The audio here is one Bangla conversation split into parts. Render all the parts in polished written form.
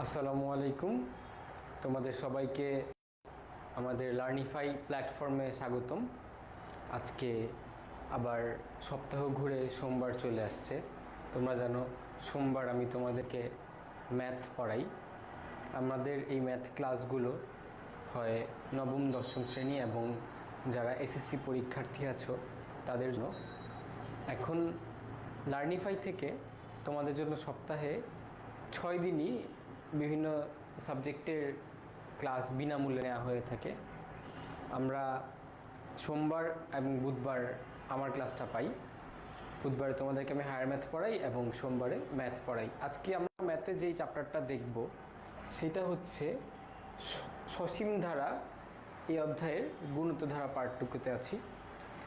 আসসালামু আলাইকুম। তোমাদের সবাইকে আমাদের লার্নিফাই প্ল্যাটফর্মে স্বাগতম। আজকে আবার সপ্তাহ ঘুরে সোমবার চলে আসছে। তোমরা জানো সোমবার আমি তোমাদেরকে ম্যাথ পড়াই। আমাদের এই ম্যাথ ক্লাসগুলো হয় নবম দশম শ্রেণী এবং যারা এসএসসি পরীক্ষার্থী আছো তাদের জন্য। এখন লার্নিফাই থেকে তোমাদের জন্য সপ্তাহে 6 দিনই বিভিন্ন সাবজেক্টের ক্লাস বিনামূল্যে নেওয়া হয়ে থাকে। আমরা সোমবার এবং বুধবার আমার ক্লাসটা পাই। বুধবারে তোমাদেরকে আমি হায়ার ম্যাথ পড়াই এবং সোমবারে ম্যাথ পড়াই। আজকে আমরা ম্যাথে যেই চ্যাপ্টারটা দেখব সেটা হচ্ছে সসীম ধারা। এই অধ্যায়ের গুণিত ধারা পার্টটুকুতে আছি।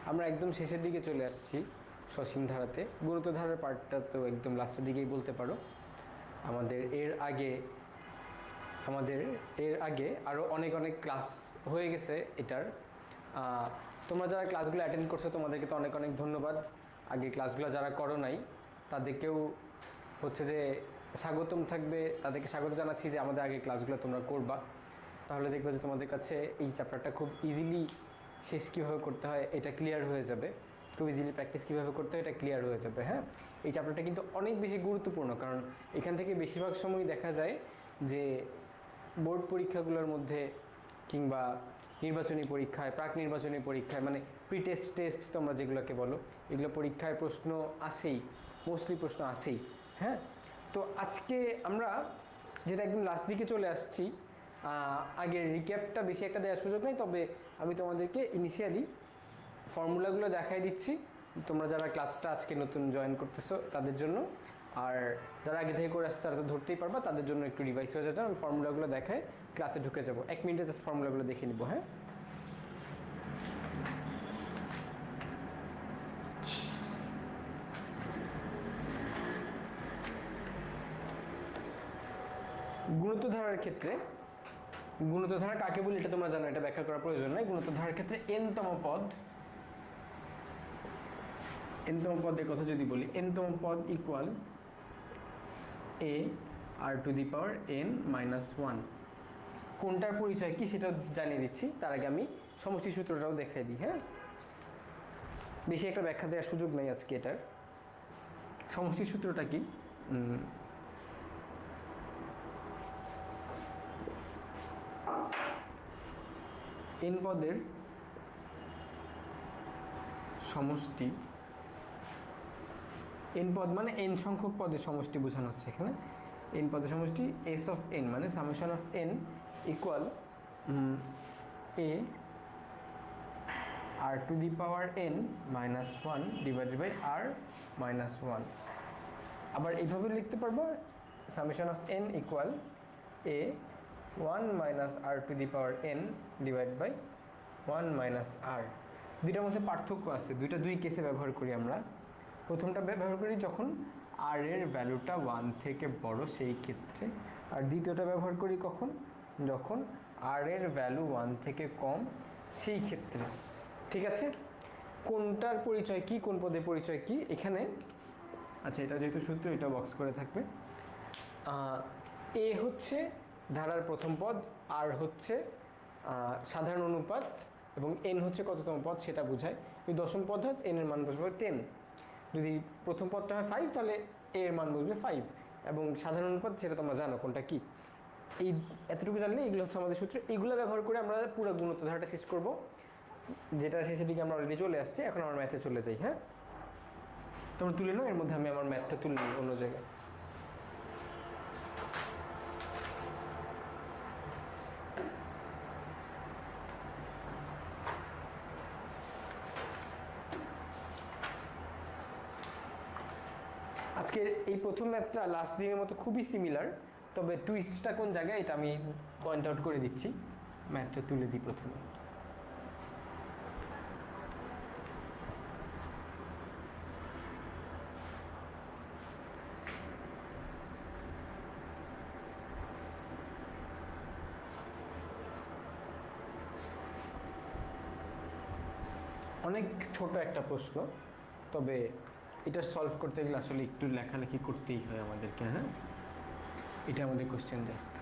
আমরা একদম শেষের দিকে চলে আসছি সসীম ধারাতে। গুণিত ধারার পার্টটা তো একদম লাস্টের দিকেই বলতে পারো। আমাদের এর আগে আরও অনেক ক্লাস হয়ে গেছে এটার। তোমরা যারা ক্লাসগুলো অ্যাটেন্ড করছো তোমাদেরকে তো অনেক ধন্যবাদ। আগে ক্লাসগুলো যারা করো নাই তাদেরকেও হচ্ছে যে স্বাগতম থাকবে, তাদেরকে স্বাগত জানাচ্ছি যে আমাদের আগে ক্লাসগুলো তোমরা করবা। তাহলে দেখবে যে তোমাদের কাছে এই চ্যাপ্টারটা খুব ইজিলি শেষ কীভাবে করতে হয় এটা ক্লিয়ার হয়ে যাবে। খুব ইজিলি প্র্যাকটিস কীভাবে করতে হয় এটা ক্লিয়ার হয়ে যাবে। হ্যাঁ, এই চ্যাপ্টারটা কিন্তু অনেক বেশি গুরুত্বপূর্ণ, কারণ এখান থেকে বেশিরভাগ সময় দেখা যায় যে বোর্ড পরীক্ষাগুলোর মধ্যে কিংবা নির্বাচনী পরীক্ষায়, প্রাক নির্বাচনী পরীক্ষায়, মানে প্রি টেস্ট তোমরা যেগুলোকে বলো, এগুলো পরীক্ষায় প্রশ্ন আসেই, মোস্টলি প্রশ্ন আসেই। হ্যাঁ, তো আজকে আমরা যেটা একদম লাস্ট দিকে চলে আসছি, আগের রিক্যাপটা বেশি একটা দেওয়ার সুযোগ নেই, তবে আমি তোমাদেরকে ইনিশিয়ালি ফর্মুলাগুলো দেখাই দিচ্ছি। তোমরা যারা ক্লাসটা আজকে নতুন জয়েন করতেছো তাদের জন্য, আর যারা আগে থেকে করে আসছে তারা তো ধরতেই পারবা, তাদের জন্য একটু রিভাইস হয়ে যেতে। আমি ফর্মুলাগুলো দেখাই ক্লাসে ঢুকে যাবো। 1 মিনিটে জাস্ট ফর্মুলাগুলো দেখে নিব। হ্যাঁ, গুণিত ধারার ক্ষেত্রে, গুণিত ধারা কাকে বলি এটা তোমরা জানো, এটা ব্যাখ্যা করার প্রয়োজন নাই। গুণিত ধারার ক্ষেত্রে এনতম পদের কথা যদি বলি, এনতম পদ equal a r to the power n minus 1। কোনটার পরিচয় কি সেটা জানিয়ে দিচ্ছি, তার আগে আমি সমষ্টি সূত্রটাও দেখাই দিই। হ্যাঁ, বেশি একটা ব্যাখ্যা দেওয়ার সুযোগ নেই আজকে এটার। সমষ্টি সূত্রটা কি? n পদের সমষ্টি, n পদ মানে n সংখ্যক পদের সমষ্টি বোঝানো হচ্ছে এখানে। n পদের সমষ্টি s অফ n মানে summation of n equal a r to the power n minus 1 divided by r minus 1। আবার এইভাবে লিখতে পারবো, summation of n equal a 1 minus r to the power n divide by 1 minus r। দুইটার মধ্যে পার্থক্য আছে, দুই কেসে ব্যবহার করি আমরা। প্রথমটা ব্যবহার করি যখন r এর ভ্যালুটা 1 থেকে বড় সেই ক্ষেত্রে, আর দ্বিতীয়টা ব্যবহার করি কখন? যখন r এর ভ্যালু 1 থেকে কম সেই ক্ষেত্রে। ঠিক আছে, কোনটার পরিচয় কি, কোন পদের পরিচয় কি এখানে? আচ্ছা, এটা যেহেতু সূত্র, এটা বক্স করে থাকবে। এ হচ্ছে ধারার প্রথম পদ, আর হচ্ছে সাধারণ অনুপাত, এবং n হচ্ছে কততম পদ সেটা বোঝায়। ওই দশম পদ হয়, n এর মান বসবে 10। যদি প্রথম পদটা হয় 5 তাহলে a এর মান বসবে 5, এবং সাধারণ অনুপাত সেটা তোমরা জানো কোনটা কি। এই এতটুকু জানলে এগুলো হচ্ছে আমাদের সূত্র। এগুলো ব্যবহার করে আমরা পুরো গুণিত ধারাটা শেষ করব, যেটা শেষের দিকে আমরা অলরেডি চলে আসছি। এখন আমার ম্যাথে চলে যাই। হ্যাঁ, তোমরা তুলে নাও, এর মধ্যে আমি আমার ম্যাথটা তুলে নিই অন্য জায়গায়। আজকের এই প্রথম ম্যাথটা লাস্ট দিনের মতো খুবই সিমিলার, তবে টুইস্টটা কোন জায়গায় এটা আমি পয়েন্ট আউট করে দিচ্ছি। ম্যাথটা তুলে দিই প্রথমে। অনেক ছোট একটা প্রশ্ন, তবে এটা সলভ করতে গেলে আসলে একটু লেখালেখি করতেই হয় আমাদেরকে। হ্যাঁ, এটা আমাদের কোশ্চেন জাস্ট।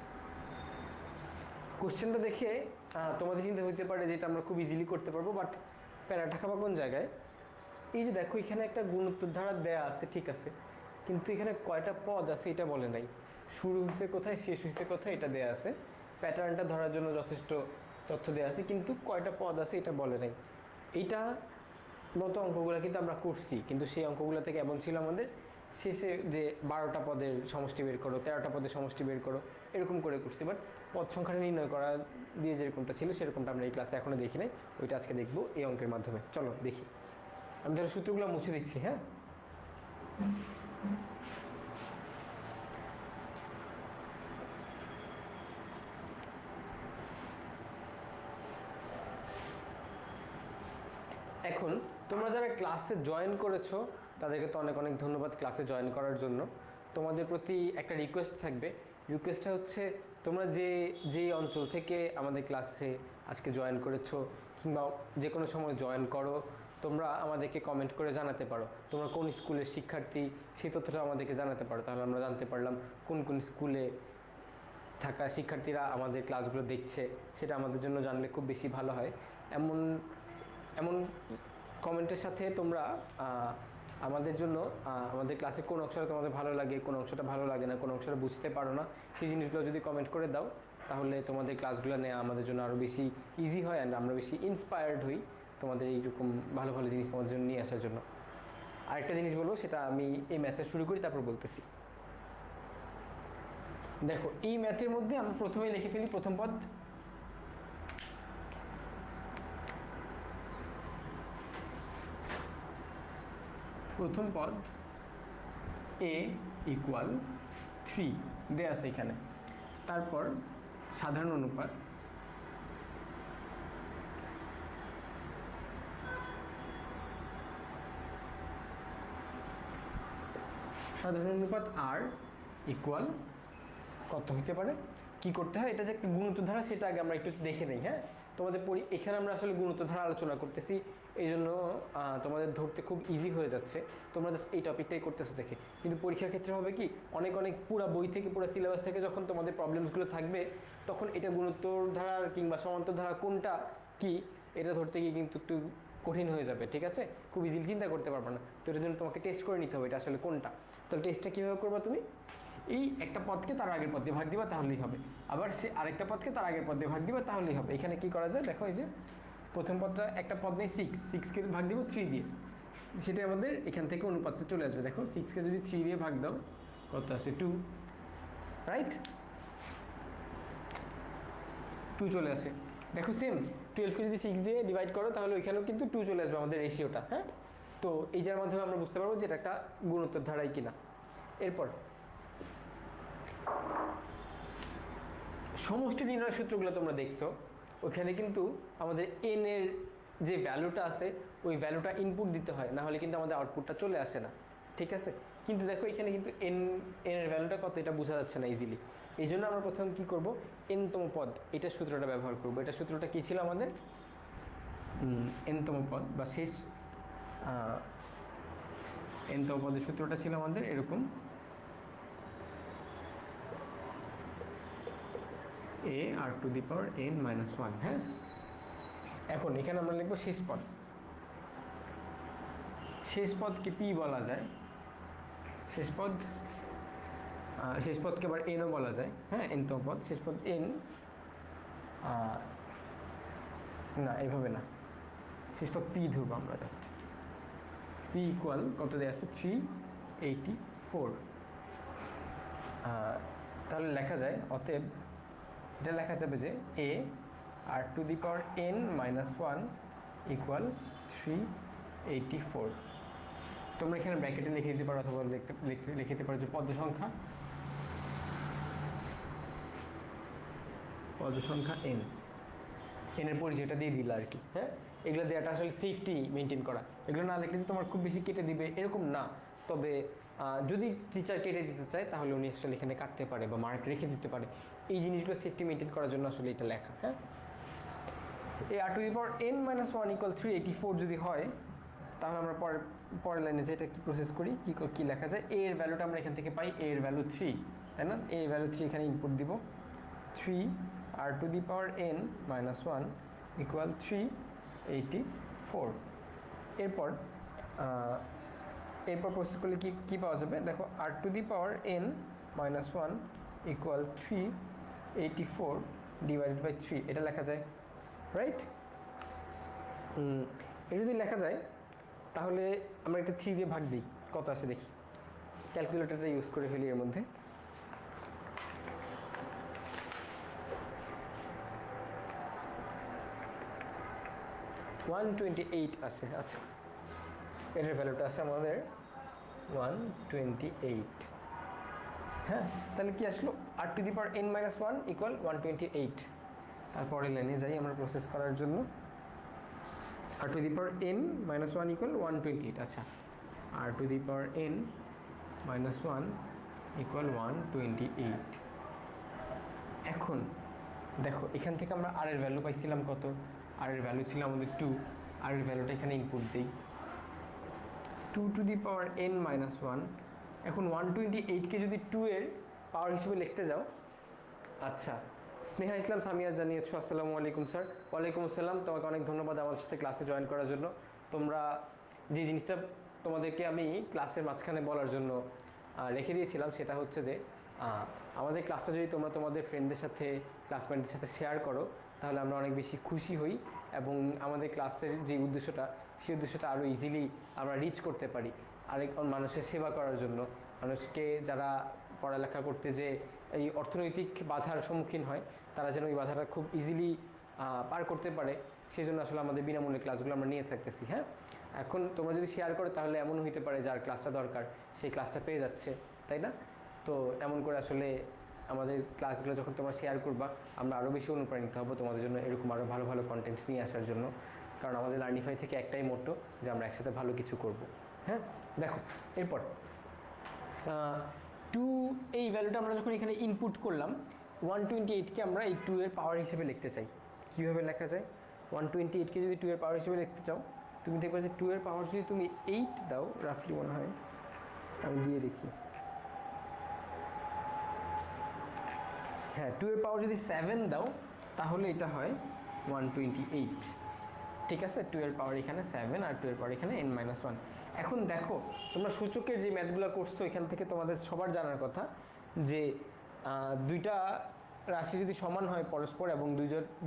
কোশ্চেনটা দেখে তোমাদের চিন্তা হইতে পারে যে এটা আমরা খুব ইজিলি করতে পারবো, বাট প্যারাটা খাবা কোন জায়গায়? এই যে দেখো এখানে একটা গুণোত্তর ধারা দেয়া আছে, ঠিক আছে, কিন্তু এখানে কয়টা পদ আছে এটা বলে নাই। শুরু হয়েছে কোথায়, শেষ হয়েছে কোথায়, এটা দেয়া আছে। প্যাটার্নটা ধরার জন্য যথেষ্ট তথ্য দেওয়া আছে, কিন্তু কয়টা পদ আছে এটা বলে নাই। এইটা মতো অঙ্কগুলো কিন্তু আমরা করছি, কিন্তু সেই অঙ্কগুলো থেকে এমন ছিল আমাদের শেষে যে 12টা পদের সমষ্টি বের করো, 13টা পদের সমষ্টি বের করো, এরকম করে করছি। বাট পদ সংখ্যাটা নির্ণয় করা দিয়ে যেরকমটা ছিল সেরকমটা আমরা এই ক্লাসে এখনো দেখি নাই, ওইটা আজকে দেখবো এই অঙ্কের মাধ্যমে। চলো দেখি। আমি তাহলে সূত্রগুলো মুছে দিচ্ছি। হ্যাঁ, এখন তোমরা যারা ক্লাসে জয়েন করেছো তাদেরকে তো অনেক অনেক ধন্যবাদ ক্লাসে জয়েন করার জন্য। তোমাদের প্রতি একটা রিকোয়েস্ট থাকবে। রিকোয়েস্টটা হচ্ছে তোমরা যেই অঞ্চল থেকে আমাদের ক্লাসে আজকে জয়েন করেছো কিংবা যে কোনো সময় জয়েন করো, তোমরা আমাদেরকে কমেন্ট করে জানাতে পারো তোমরা কোন স্কুলের শিক্ষার্থী, সেই তথ্যটা আমাদেরকে জানাতে পারো। তাহলে আমরা জানতে পারলাম কোন কোন স্কুলে থাকা শিক্ষার্থীরা আমাদের ক্লাসগুলো দেখছে, সেটা আমাদের জন্য জানলে খুব বেশি ভালো হয়। এমন এমন কমেন্টের সাথে তোমরা আমাদের জন্য আমাদের ক্লাসে কোন অংশটা তোমাদের ভালো লাগে, কোন অংশটা ভালো লাগে না, কোন অংশটা বুঝতে পারো না, সেই জিনিসগুলো যদি কমেন্ট করে দাও তাহলে তোমাদের ক্লাসগুলো নেওয়া আমাদের জন্য আরও বেশি ইজি হয়, অ্যান্ড আমরা বেশি ইন্সপায়ার্ড হই তোমাদের এইরকম ভালো ভালো জিনিস তোমাদের জন্য নিয়ে আসার জন্য। আরেকটা জিনিস বলবো, সেটা আমি এই ম্যাথটা শুরু করি তারপর বলতেছি। দেখো এই ম্যাথের মধ্যে আমরা প্রথমেই লিখে ফেলি প্রথম পদ। প্রথম পদ a ইকুয়াল 3 দেয়া আছে এখানে। তারপর সাধারণ অনুপাত r ইকুয়াল কত হতে পারে, কি করতে হয়, এটা যে একটা গুণোত্তর ধারা সেটা আগে আমরা একটু দেখে নিই। হ্যাঁ, তোমাদের এখানে আমরা আসলে গুণোত্তর ধারা আলোচনা করতেছি, এই জন্য তোমাদের ধরতে খুব ইজি হয়ে যাচ্ছে, তোমরা জাস্ট এই টপিকটাই করতেছো দেখে। কিন্তু পরীক্ষার ক্ষেত্রে হবে কি, অনেক অনেক পুরো বই থেকে পুরো সিলেবাস থেকে যখন তোমাদের প্রবলেমসগুলো থাকবে, তখন এটা গুণোত্তর ধারা কিংবা সমান্তর ধারা কোনটা কি এটা ধরতে গিয়ে কিন্তু একটু কঠিন হয়ে যাবে, ঠিক আছে, খুব ইজিলি চিন্তা করতে পারবে না। তো এটার জন্য তোমাকে টেস্ট করে নিতে হবে এটা আসলে কোনটা। তাহলে টেস্টটা কীভাবে করবা, তুমি এই একটা পদকে তার আগের পদ দিয়ে ভাগ দিবা তাহলেই হবে, আবার সে আরেকটা পদকে তার আগের পদ দিয়ে ভাগ দিবা তাহলেই হবে। এখানে কি করা যায় দেখো, এই যে প্রথম পদটা একটা পদ নেই 6কে ভাগ দিব 3 দিয়ে, সেটা আমাদের এখান থেকে অনুপাতটা চলে আসবে। দেখো 6কে যদি 3 দিয়ে ভাগ দাও কত আসে 2, রাইট, 2 চলে আসে। দেখো সেম 12কে যদি 6 দিয়ে ডিভাইড করো তাহলে ওইখানেও কিন্তু 2 চলে আসবে আমাদের রেশিওটা। হ্যাঁ, তো এই যার মাধ্যমে আমরা বুঝতে পারবো যে এটা একটা গুণোত্তর ধারাই কিনা। এরপর সমষ্টি নির্ণয় সূত্রগুলো তোমরা দেখছো, ওখানে কিন্তু আমাদের n এর যে ভ্যালুটা আছে ওই ভ্যালুটা ইনপুট দিতে হয়, না হলে কিন্তু আমাদের আউটপুটটা চলে আসে না, ঠিক আছে। কিন্তু দেখো এখানে কিন্তু n এর ভ্যালুটা কত এটা বোঝা যাচ্ছে না ইজিলি, এই জন্য আমরা প্রথমে কি করব, n তম পদ এটার সূত্রটা ব্যবহার করব। এটা সূত্রটা কি ছিল আমাদের, n তম পদ বা শেষ n তম পদের সূত্রটা ছিল আমাদের এরকম, a r⁻n−1। হ্যাঁ, এখন এখানে আমরা লিখবো শেষ পদ। শেষ পদকে p বলা যায়, শেষ পদকে আবার nও বলা যায়। হ্যাঁ, n তম পদ, শেষ পদ n, না এভাবে না, শেষ পদ p ধরবো আমরা জাস্ট। p ইকুয়াল কত দেওয়া আছে 384। তাহলে লেখা যায়, অতএব এটা লেখা যাবে যে a r⁻n−1 ইকুয়াল 384। তোমরা এখানে ব্র্যাকেটে লিখে দিতে পারো অথবা লিখে দিতে পারো যে পদ সংখ্যা n, এর পরিচয়টা দিয়ে দিলা আর কি। হ্যাঁ, এগুলো দেওয়াটা আসলে সেফটি মেনটেন করা, এগুলো না লিখলে তোমার খুব বেশি কেটে দিবে এরকম না, তবে যদি টিচার কেটে দিতে চায় তাহলে উনি আসলে এখানে কাটতে পারে বা মার্ক রেখে দিতে পারে, এই জিনিসগুলো সেফটি মেনটেন করার জন্য আসলে এটা লেখা। হ্যাঁ, এই r⁻n−1 ইকুয়াল 384 যদি হয় তাহলে আমরা পরের লাইনে যেটা কি প্রসেস করি, কি লেখা যায়, a এর ভ্যালুটা আমরা এখান থেকে পাই, a এর ভ্যালু 3, তাই না? এই ভ্যালু 3 এখানে ইনপুট দিব, 3 r⁴n - 1 ইকুয়াল 384। এরপর প্রসেস করলে কি পাওয়া যাবে দেখো, r⁴n - 1 ইকুয়াল 384 ডিভাইডেড বাই 3, এটা লেখা যায়, রাইট? এটা যদি লেখা যায় তাহলে আমরা একটা 3 দিয়ে ভাগ দিই, কত আসে দেখি। ক্যালকুলেটরটা ইউজ করে ফেলি এর মধ্যে। $128 আসে। আচ্ছা, এটার ভ্যালুটা আসে আমাদের 128। হ্যাঁ, তাহলে কি আসলো, r⁴n - 1 ইকুয়াল 128। তারপরে লাইনে যাই আমরা প্রসেস করার জন্য। r⁴n - 1 equal 128। আচ্ছা, r⁴n - 1 ইকুয়াল 128। এখন দেখো, এখান থেকে আমরা r এর ভ্যালু পাইছিলাম কত, r এর ভ্যালু ছিল আমাদের 2, r এর ভ্যালুটা এখানে ইনপুট দিই, 2⁴n - 1। এখন 128কে যদি 2 এর পাওয়ার হিসেবে লিখতে যাও, আচ্ছা, স্নেহা ইসলাম সামিয়া জানিয়েছো, আসসালামু আলাইকুম স্যার। ওয়ালাইকুম আসসালাম, তোমাকে অনেক ধন্যবাদ আমাদের সাথে ক্লাসে জয়েন করার জন্য। তোমরা যে জিনিসটা তোমাদেরকে আমি ক্লাসের মাঝখানে বলার জন্য রেখে দিয়েছিলাম, সেটা হচ্ছে যে আমাদের ক্লাসটা যদি তোমরা তোমাদের ফ্রেন্ডদের সাথে, ক্লাসমেটদের সাথে শেয়ার করো, তাহলে আমরা অনেক বেশি খুশি হই এবং আমাদের ক্লাসের যে উদ্দেশ্যটা, সেই উদ্দেশ্যটা আরও ইজিলি আমরা রিচ করতে পারি। আরেক মানুষের সেবা করার জন্য, মানুষকে যারা পড়ালেখা করতে যে এই অর্থনৈতিক বাধার সম্মুখীন হয়, তারা যেন এই বাধাটা খুব ইজিলি পার করতে পারে, সেই জন্য আসলে আমাদের বিনামূল্যে ক্লাসগুলো আমরা নিয়ে থাকতেছি। হ্যাঁ, এখন তোমরা যদি শেয়ার করো তাহলে এমন হইতে পারে যার ক্লাসটা দরকার সেই ক্লাসটা পেয়ে যাচ্ছে, তাই না? তো এমন করে আসলে আমাদের ক্লাসগুলো যখন তোমরা শেয়ার করবা, আমরা আরও বেশি অনুপ্রাণিত হব তোমাদের জন্য এরকম আরও ভালো ভালো কন্টেন্ট নিয়ে আসার জন্য। কারণ আমাদের লার্নিফাই থেকে একটাই মোটো, যে আমরা একসাথে ভালো কিছু করব। হ্যাঁ, দেখো এরপর 2, এই ভ্যালুটা আমরা যখন এখানে ইনপুট করলাম, 128কে আমরা এই 2 এর পাওয়ার হিসেবে লিখতে চাই। কীভাবে লেখা যায়? 128কে যদি 2 এর পাওয়ার হিসেবে লিখতে চাও, তুমি দেখবে যে 2 এর পাওয়ার যদি তুমি 8 দাও, রাফলি মনে হয়, আমি দিয়ে দেখি, হ্যাঁ, 2 এর পাওয়ার যদি 7 দাও তাহলে এটা হয় 128। ঠিক আছে, 2 এর পাওয়ার এখানে 7 আর 2 এর পাওয়ার এখানে n - 1। এখন দেখো, তোমরা সূচকের যে ম্যাথগুলো করছো, এখান থেকে তোমাদের সবার জানার কথা যে দুইটা রাশি যদি সমান হয় পরস্পর এবং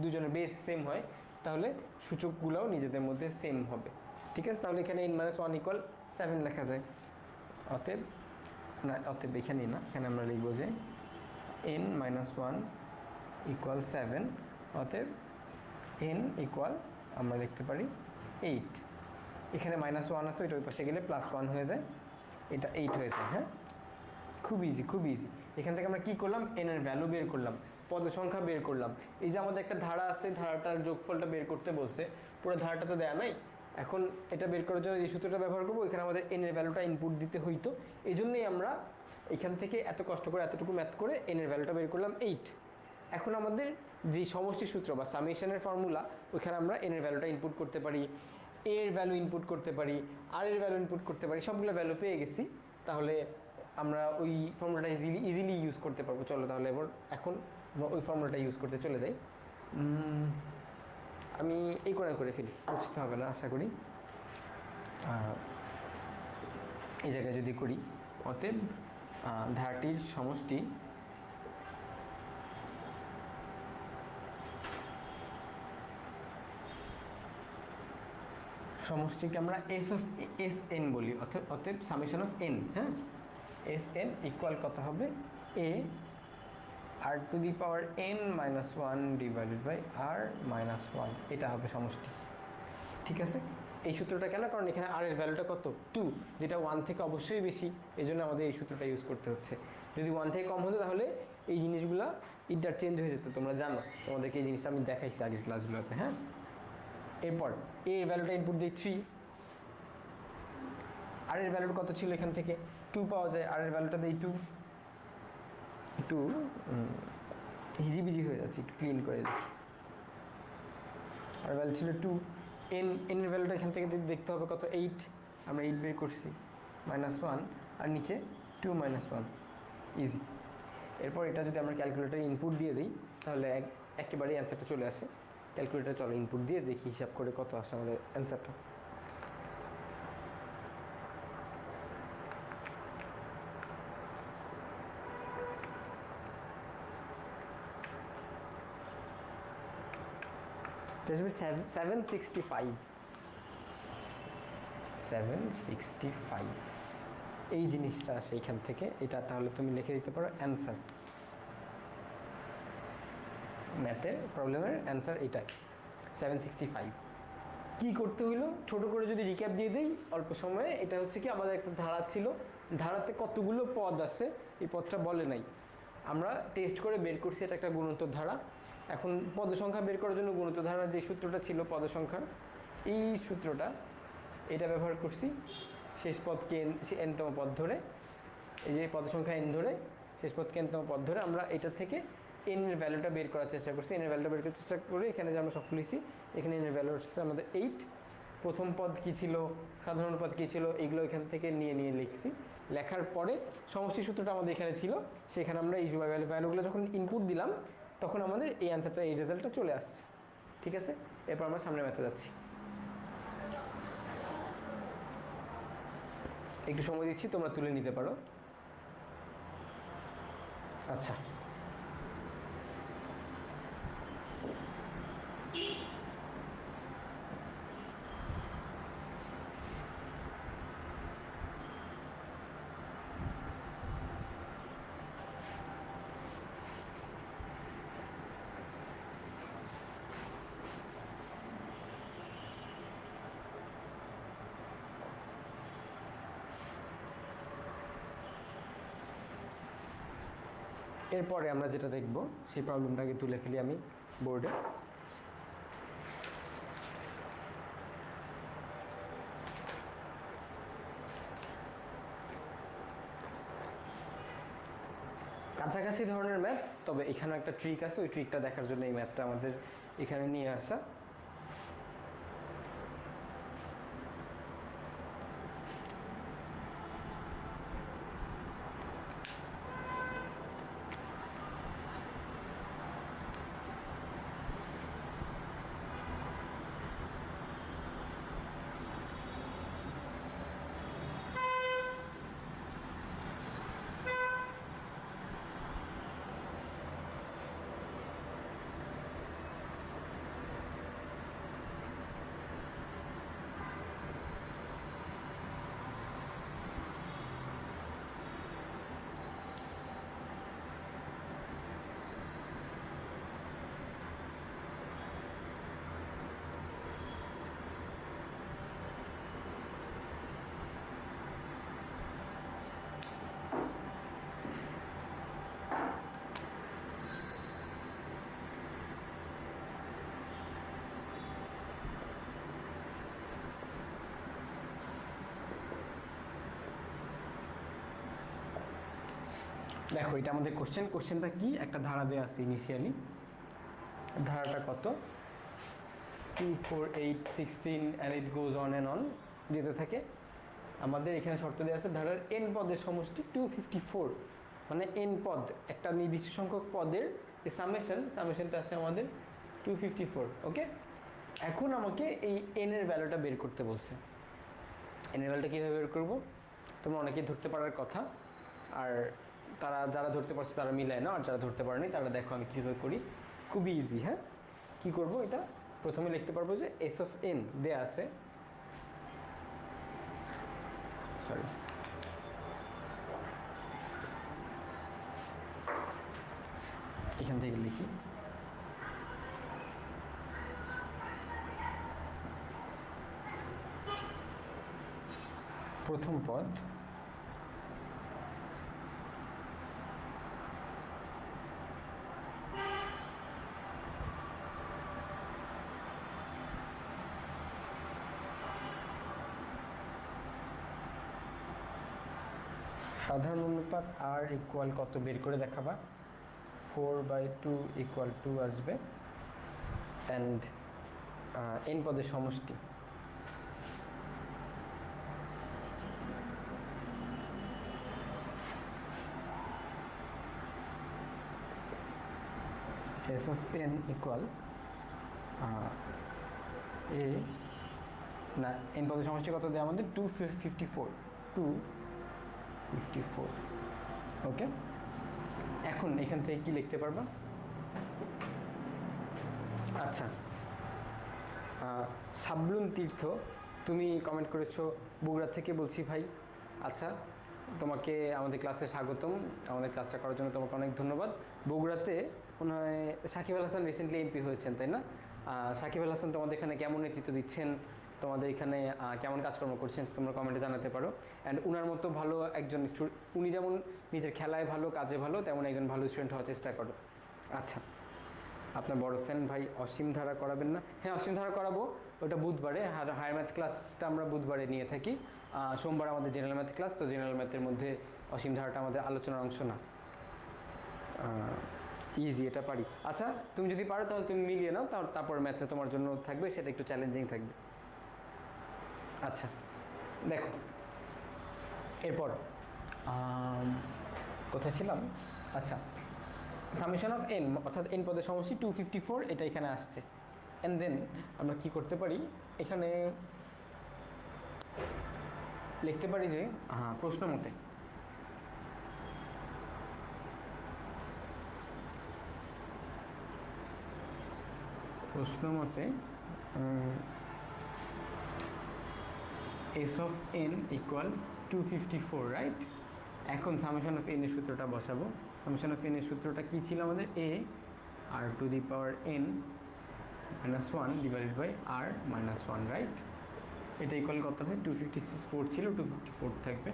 দুজনের বেস সেম হয়, তাহলে সূচকগুলোও নিজেদের মধ্যে সেম হবে। ঠিক আছে, তাহলে এখানে n - 1 ইকুয়াল 7 লেখা যায়। অতএব এখানেই না, এখানে আমরা লিখবো যে n - 1 ইকুয়াল 7। অতএব n ইকুয়াল আমরা লিখতে পারি 8। এখানে -1 আছে, ওইটা ওই পাশে গেলে +1 হয়ে যায়, এটা 8 হয়ে যায়। হ্যাঁ, খুব ইজি, খুব ইজি। এখান থেকে আমরা কি করলাম, n এর ভ্যালু বের করলাম, পদ সংখ্যা বের করলাম। এই যে আমাদের একটা ধারা আছে, ধারাটার যোগফলটা বের করতে বলছে, পুরো ধারাটা তো দেয়া নাই। এখন এটা বের করার জন্য যে সূত্রটা ব্যবহার করবো, এখানে আমাদের n এর ভ্যালুটা ইনপুট দিতে হইতো, এই জন্যই আমরা এখান থেকে এত কষ্ট করে এতটুকু ম্যাথ করে n এর ভ্যালুটা বের করলাম 8। এখন আমাদের যে সমষ্টি সূত্র বা সামেশনের ফর্মুলা, ওইখানে আমরা n এর ভ্যালুটা ইনপুট করতে পারি, a এর ভ্যালু ইনপুট করতে পারি, r এর ভ্যালু ইনপুট করতে পারি, সবগুলো ভ্যালু পেয়ে গেছি। তাহলে আমরা ওই ফর্মুলাটা ইজিলি ইউজ করতে পারবো। চলো তাহলে এখন আমরা ওই ফর্মুলাটা ইউজ করতে চলে যাই। আমি এই করে ফেলি, বুঝতে হবে না আশা করি। এই জায়গায় যদি করি, অতএব ধারাটির সমষ্টিকে আমরা SN বলি, অতএব সামেশন অফ n। হ্যাঁ, SN ইকুয়াল কত হবে, a r⁴n - 1 divided by r - 1, এটা হবে সমষ্টি। ঠিক আছে, এই সূত্রটা কেন, কারণ এখানে r এর ভ্যালুটা কত, 2, যেটা 1 থেকে অবশ্যই বেশি, এই জন্য আমাদের এই সূত্রটা ইউজ করতে হচ্ছে। যদি 1 থেকে কম হতো তাহলে এই জিনিসগুলো ইন্টারচেঞ্জ হয়ে যেত, তোমরা জানো, তোমাদেরকে এই জিনিসটা আমি দেখাইছি আগের ক্লাসগুলোতে। হ্যাঁ, এরপর a এর ভ্যালুটা ইনপুট দিই 3, r এর ভ্যালুটা কত ছিল, এখান থেকে 2 পাওয়া যায়, r এর ভ্যালুটা দিই 2, একটু হিজিবিজি হয়ে যাচ্ছে, একটু ক্লিন করে দিচ্ছি। আর ভ্যালু ছিল 2, n এর ভ্যালুটা এখান থেকে দেখতে হবে কত, 8, আমরা 8 বের করছি, -1, আর নিচে 2 - 1, ইজি। এরপর এটা যদি আমরা ক্যালকুলেটারে ইনপুট দিয়ে দিই তাহলে একেবারেই অ্যান্সারটা চলে আসে। ক্যালকুলেটার চলো ইনপুট দিয়ে দেখি হিসাব করে কত আসে আমাদের অ্যান্সারটা। আসবে 765 এই জিনিসটা আসে এইখান থেকে। এটা তাহলে তুমি লিখে দিতে পারো অ্যান্সার, ম্যাথের প্রবলেমের অ্যান্সার এটাই 765। কি করতে হইলো ছোট করে যদি রিক্যাপ দিয়ে দিই অল্প সময়ে, এটা হচ্ছে কি আমাদের একটা ধারা ছিল, ধারাতে কতগুলো পদ আছে এই পদটা বলে নাই, আমরা টেস্ট করে বের করছি এটা একটা গুণোত্তর ধারা। এখন পদ সংখ্যা বের করার জন্য গুণোত্তর ধারার যে সূত্রটা ছিল পদ সংখ্যার, এই সূত্রটা এটা ব্যবহার করছি শেষ পদকে এনতম পদ ধরে, এই যে পদ সংখ্যা এন ধরে শেষ পদকে এনতম পদ ধরে আমরা এটা থেকে এন এর ভ্যালুটা বের করার চেষ্টা করছি। এন এর ভ্যালুটা বের করার চেষ্টা করে এখানে যে আমরা সব লিখছি, এখানে এন এর ভ্যালু হচ্ছে আমাদের 8। প্রথম পদ কী ছিল, সাধারণ পদ কী ছিল, এগুলো এখান থেকে নিয়ে লিখছি। লেখার পরে সমষ্টি সূত্রটা আমাদের এখানে ছিল, সেখানে আমরা এই ভ্যালুগুলো যখন ইনপুট দিলাম তখন আমাদের এই অ্যান্সারটা, এই রেজাল্টটা চলে আসছে। ঠিক আছে, এরপর আমরা সামনে ম্যাথে যাচ্ছি। একটু সময় দিচ্ছি, তোমরা তুলে নিতে পারো। আচ্ছা, এরপরে আমরা যেটা দেখব সেই প্রবলেমটাকে তুলে ফেলি আমি বোর্ডে। কাছাকাছি ধরনের ম্যাথ, তবে এখানে একটা ট্রিক আছে, ওই ট্রিকটা দেখার জন্য এই ম্যাথটা আমাদের এখানে নিয়ে আসা। দেখো এটা আমাদের কোশ্চেনটা কি, একটা ধারা দেওয়া আছে ইনিশিয়ালি। ধারাটা কত, 2 4 8 16 and it goes on and on যেতে থাকে। আমাদের এখানে শর্ত দেওয়া আছে ধারার এন পদের সমষ্টি 254, মানে এন পদ একটা নির্দিষ্ট সংখ্যক পদের যে সামেশনটা আছে আমাদের 254। ওকে, এখন আমাকে এই এন এর ভ্যালুটা বের করতে বলছে। এন এর ভ্যালুটা কীভাবে বের করবো, তোমরা অনেকেই ধরতে পারার কথা, আর যারা ধরতে পারছে তারা মিলায় না, আর যারা ধরতে পারেনি তারা দেখো আমি কীভাবে করি, খুবই ইজি। হ্যাঁ, কী করবো, এটা প্রথমে লিখতে পারবো যে এস অফ এন দেয়া আছে, সরি এখান থেকে লিখি, প্রথম পদ সাধারণ অনুপাত আর ইকুয়াল কত বের করে দেখাবা, 4/2 = 2 আসবে, অ্যান্ড এন পদের সমষ্টি। এস অফ এন ইকুয়াল এ না এন পদের সমষ্টি কত দেয় আমাদের 254 ওকে। এখন এখান থেকে কি লিখতে পারবা? আচ্ছা, সাবলুন তীর্থ তুমি কমেন্ট করেছো বগুড়া থেকে বলছি ভাই। আচ্ছা, তোমাকে আমাদের ক্লাসে স্বাগতম, আমাদের ক্লাসটা করার জন্য তোমাকে অনেক ধন্যবাদ। বগুড়াতে মনে হয় সাকিব আল হাসান রিসেন্টলি এমপি হয়েছেন, তাই না? সাকিব আল হাসান তোমাদের এখানে কেমন নেতৃত্ব দিচ্ছেন, তোমাদের এখানে কেমন কাজকর্ম করছেন তোমরা কমেন্টে জানাতে পারো। অ্যান্ড উনার মতো ভালো একজন উনি যেমন নিজের খেলায় ভালো, কাজে ভালো, তেমন একজন ভালো স্টুডেন্ট হওয়ার চেষ্টা করো। আচ্ছা, আপনার বড় ফ্যান ভাই, অসীম ধারা করাবেন না? হ্যাঁ, অসীম ধারা করাবো, ওটা বুধবারে। হায়ার ম্যাথ ক্লাসটা আমরা বুধবারে নিয়ে থাকি, সোমবার আমাদের জেনারেল ম্যাথ ক্লাস। তো জেনারেল ম্যাথের মধ্যে অসীম ধারাটা আমাদের আলোচনার অংশ না, ইজি, এটা পারি। আচ্ছা, তুমি যদি পারো তাহলে তুমি মিলিয়ে নাও, তারপর ম্যাথে তোমার জন্য থাকবে, সেটা একটু চ্যালেঞ্জিং থাকবে। আচ্ছা দেখো, এরপর কোথায় ছিলাম? আচ্ছা, সামেশন অফ এন অর্থাৎ এন পদের সমষ্টি 254 এটা এখানে আসছে। অ্যান্ড দেন আমরা কি করতে পারি, এখানে লিখতে পারি যে প্রশ্ন মতে S of N equal 254, right? এখন সামেশন অফ এন এর সূত্রটা বসাবো। সামেশন অফ এন এর সূত্রটা কী ছিল আমাদের? A r to the power N minus 1 divided by r minus 1, right? এটা ইকুয়াল কত হয়? 254 ছিল, 254 থাকবে।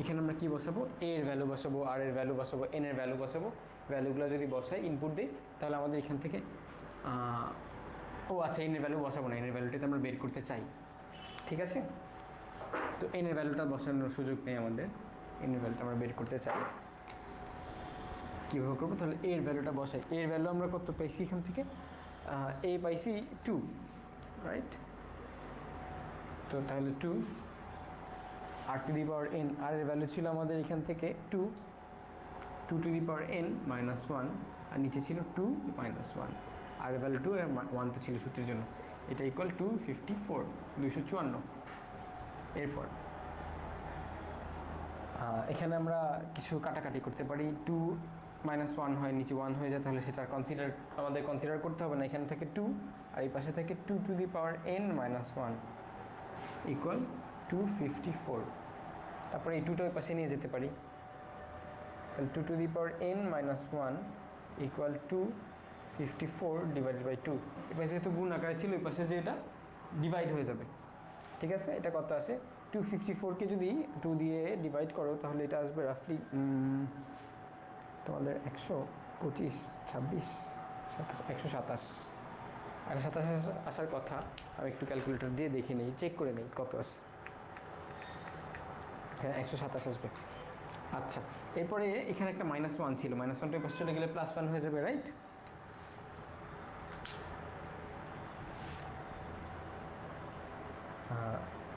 এখানে আমরা কি বসাবো? এ এর ভ্যালু বসাবো, আর এর ভ্যালু বসাবো, এন এর ভ্যালু বসাবো। ভ্যালুগুলো যদি বসাই, ইনপুট দিই, তাহলে আমাদের এখান থেকে ও আচ্ছা, এন এর ভ্যালু বসাবো না, এন এর ভ্যালুটাতে আমরা বের করতে চাই, ঠিক আছে? তো এন এর ভ্যালুটা বসানোর সুযোগ নেই আমাদের, এন এর ভ্যালুটা আমরা বের করতে চাই। কীভাবে করবো? তাহলে এর ভ্যালুটা বসাই। এর ভ্যালু আমরা কত পাইছি এখান থেকে? এ পাইছি 2, রাইট? তো তাহলে 2 আর টু দি পাওয়ার এন, আর এর ভ্যালু ছিল আমাদের এখান থেকে 2 to the power N minus 1, আর নিচে ছিল 2 মাইনাস 1, আর এর ভ্যালু 2 আর 1 তো ছিল সূত্রের জন্য। এটা ইকুয়াল 254, 254। এরপর এখানে আমরা কিছু কাটাকাটি করতে পারি। 2 মাইনাস 1 হয়, নিচে 1 হয়ে যায়, তাহলে সেটা আমাদের কনসিডার করতে হবে না। এখানে থেকে 2 আর এই পাশে থেকে 2 to the power N minus 1 equal 254। তারপরে এই 2টা ওই পাশে নিয়ে যেতে পারি, তাহলে 2 to the power N minus 1 equal 254 divided by 2। এই পাশে যেহেতু গুণ আকারে ছিল, এই পাশে যে এটা ডিভাইড হয়ে যাবে, ঠিক আছে? এটা কত আসে? 254কে যদি 2 দিয়ে ডিভাইড করো তাহলে এটা আসবে রাফলি তোমাদের 125, 26, 127 আসার কথা। আমি একটু ক্যালকুলেটর দিয়ে দেখে নিই, চেক করে নিই কত আসে। হ্যাঁ, 127 আসবে। আচ্ছা, এরপরে এখানে একটা মাইনাস 1 ছিল, মাইনাস 1টা পাশে চলে গেলে প্লাস 1 হয়ে যাবে, right?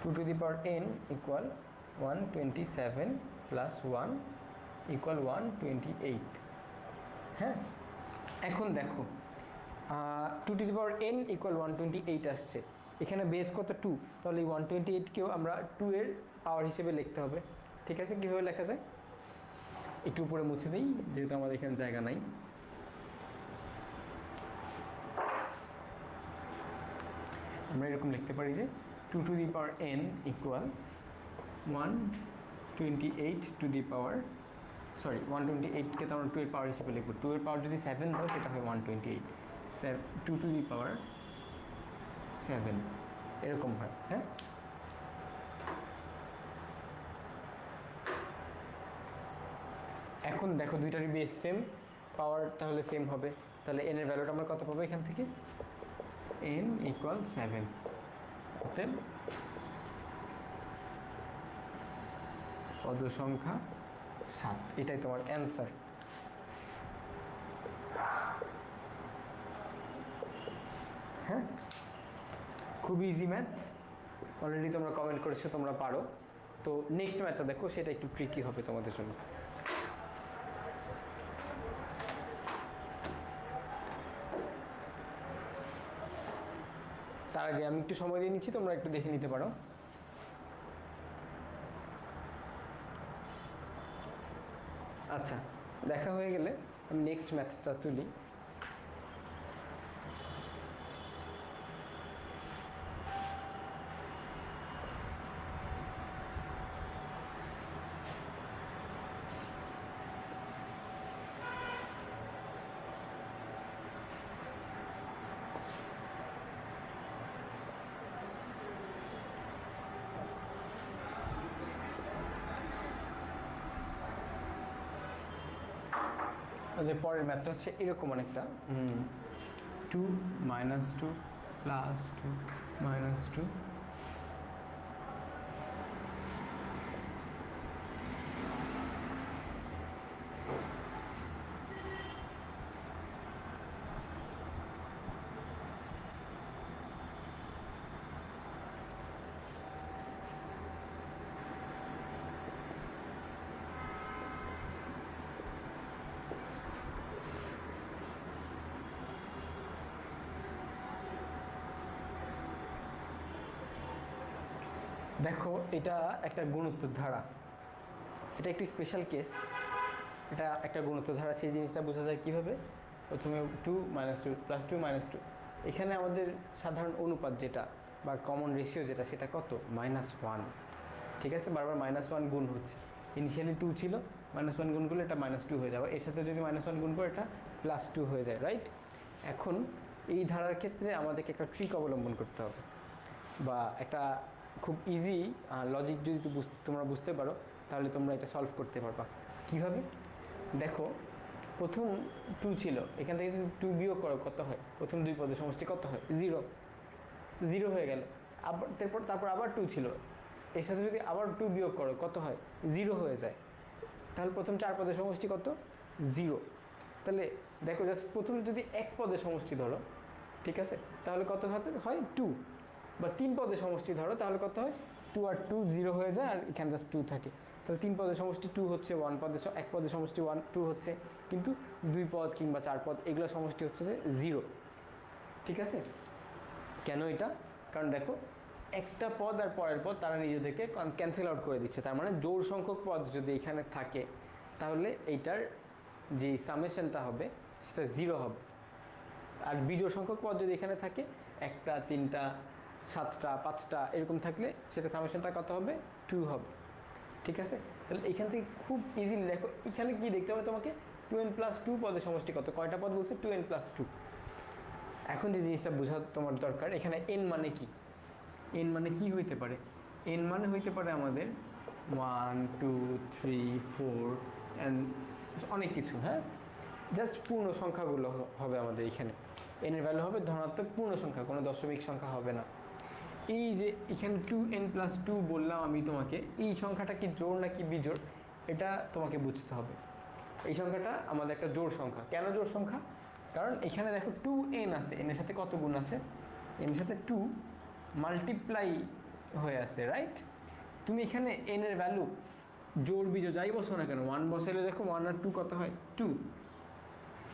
Two to the power N equal 127 plus 1 equal 128। হ্যাঁ, এখন দেখো 2 to the power N equal 128 আসছে। এখানে বেস কত? 2, তাহলে এই 128কেও আমরা 2 এর পাওয়ার হিসেবে লিখতে হবে, ঠিক আছে? কীভাবে লেখা যায়? একটু উপরে মুছে দিই, যেহেতু আমাদের এখানে জায়গা নাই। আমরা এরকম লিখতে পারি যে 2 to the power N equal 128 to the power, sorry 128কে তো আমরা 2 এর পাওয়ার হিসেবে লিখবো। 2 এর পাওয়ার যদি 7 দাও সেটা হয় 128, 2 টু দি পাওয়ার 7 এরকম হয়। হ্যাঁ, এখন দেখো দুইটারই বেস সেম, পাওয়ার তাহলে সেম হবে। তাহলে এন এর ভ্যালুটা আমরা কত পাবো এখান থেকে? N equal 7। অতএব পদ সংখ্যা 7, এটাই তোমার অ্যান্সার। হ্যাঁ, খুব ইজি ম্যাথ, অলরেডি তোমরা কমেন্ট করেছো তোমরা পারো। তো নেক্সট ম্যাথটা দেখো, সেটা একটু ট্রিকি হবে তোমাদের জন্য। আগে আমি একটু সময় দিয়ে নিচ্ছি, তোমরা একটু দেখে নিতে পারো। আচ্ছা, দেখা হয়ে গেলে আমি নেক্সট ম্যাথটা তুলি। ওদের পরের ম্যাথটা হচ্ছে এরকম অনেকটা, 2 - 2 + 2 - 2। দেখো এটা একটা গুণোত্তর ধারা, এটা একটু স্পেশাল কেস, এটা একটা গুণোত্তর ধারা। সেই জিনিসটা বোঝা যায় কীভাবে? প্রথমে 2 - 2 + 2 - 2, এখানে আমাদের সাধারণ অনুপাত যেটা বা কমন রেশিও যেটা, সেটা কত? -1। ঠিক আছে, বারবার -1 গুণ হচ্ছে। ইনিশিয়ালি 2 ছিল, -1 গুণ করলে এটা -2 হয়ে যাবে, এর সাথে যদি -1 গুণ করে এটা +2 হয়ে যায়, রাইট? এখন এই ধারার ক্ষেত্রে আমাদেরকে একটা ট্রিক অবলম্বন করতে হবে, বা একটা খুব ইজি লজিক যদি তোমরা বুঝতে পারো তাহলে তোমরা এটা সলভ করতে পারবা। কিভাবে? দেখো, প্রথম 2 ছিল, এখান থেকে যদি 2 বিয়োগ করো কত হয়? প্রথম দুই পদের সমষ্টি কত হয়? 0। 0 হয়ে গেল। আবার তারপর আবার 2 ছিল, এর সাথে যদি আবার 2 বিয়োগ করো কত হয়? 0 হয়ে যায়। তাহলে প্রথম 4 পদের সমষ্টি কত? 0। তাহলে দেখো, জাস্ট প্রথম যদি এক পদের সমষ্টি ধরো, ঠিক আছে, তাহলে কত হয়? 2। বা 3 পদের সমষ্টি ধরো, তাহলে কত হয়? 2 আর 2 0 হয়ে যায়, আর এখানে জাস্ট 2 থাকে। তাহলে 3 পদের সমষ্টি 2 হচ্ছে, এক পদের সমষ্টি 2 হচ্ছে, কিন্তু 2 পদ কিংবা 4 পদ এগুলো সমষ্টি হচ্ছে যে 0। ঠিক আছে? কেন এটা? কারণ দেখো, একটা পদ আর পরের পদ তারা নিজেদেরকে ক্যান্সেল আউট করে দিচ্ছে। তার মানে জোড় সংখ্যক পদ যদি এখানে থাকে, তাহলে এইটার যে সামেশনটা হবে সেটা 0 হবে। আর বিজোড় সংখ্যক পদ যদি এখানে থাকে, 1টা 3টা 7টা 5টা এরকম থাকলে, সেটা সামেশনটা কত হবে? 2 হবে। ঠিক আছে? তাহলে এখান থেকে খুব ইজিলি দেখো, এখানে কি দেখতে হবে তোমাকে? 2n + 2 পদের সমষ্টি কত? কয়টা পদ বলছে? 2n + 2। এখন যে জিনিসটা বোঝা তোমার দরকার, এখানে n মানে কি? n মানে কি হইতে পারে? n মানে হইতে পারে আমাদের 1 2 3 4 অ্যান্ড অনেক কিছু। হ্যাঁ, জাস্ট পূর্ণ সংখ্যাগুলো হবে আমাদের এখানে। n এর ভ্যালু হবে ধনাত্মক পূর্ণ সংখ্যা, কোনো দশমিক সংখ্যা হবে না। এই যে এখানে 2n + 2 বললাম আমি তোমাকে, এই সংখ্যাটা কি জোড় নাকি বিজোড় এটা তোমাকে বুঝতে হবে। এই সংখ্যাটা আমাদের একটা জোড় সংখ্যা। কেন জোড় সংখ্যা? কারণ এখানে দেখো 2n আছে, n এর সাথে কত গুণ আছে? n এর সাথে 2 মাল্টিপ্লাই হয়ে আছে, রাইট? তুমি এখানে n এর ভ্যালু জোড় বিজোড় যাই বসো না কেন, 1 বসাইলে দেখো 1 আর 2 কত হয়? 2।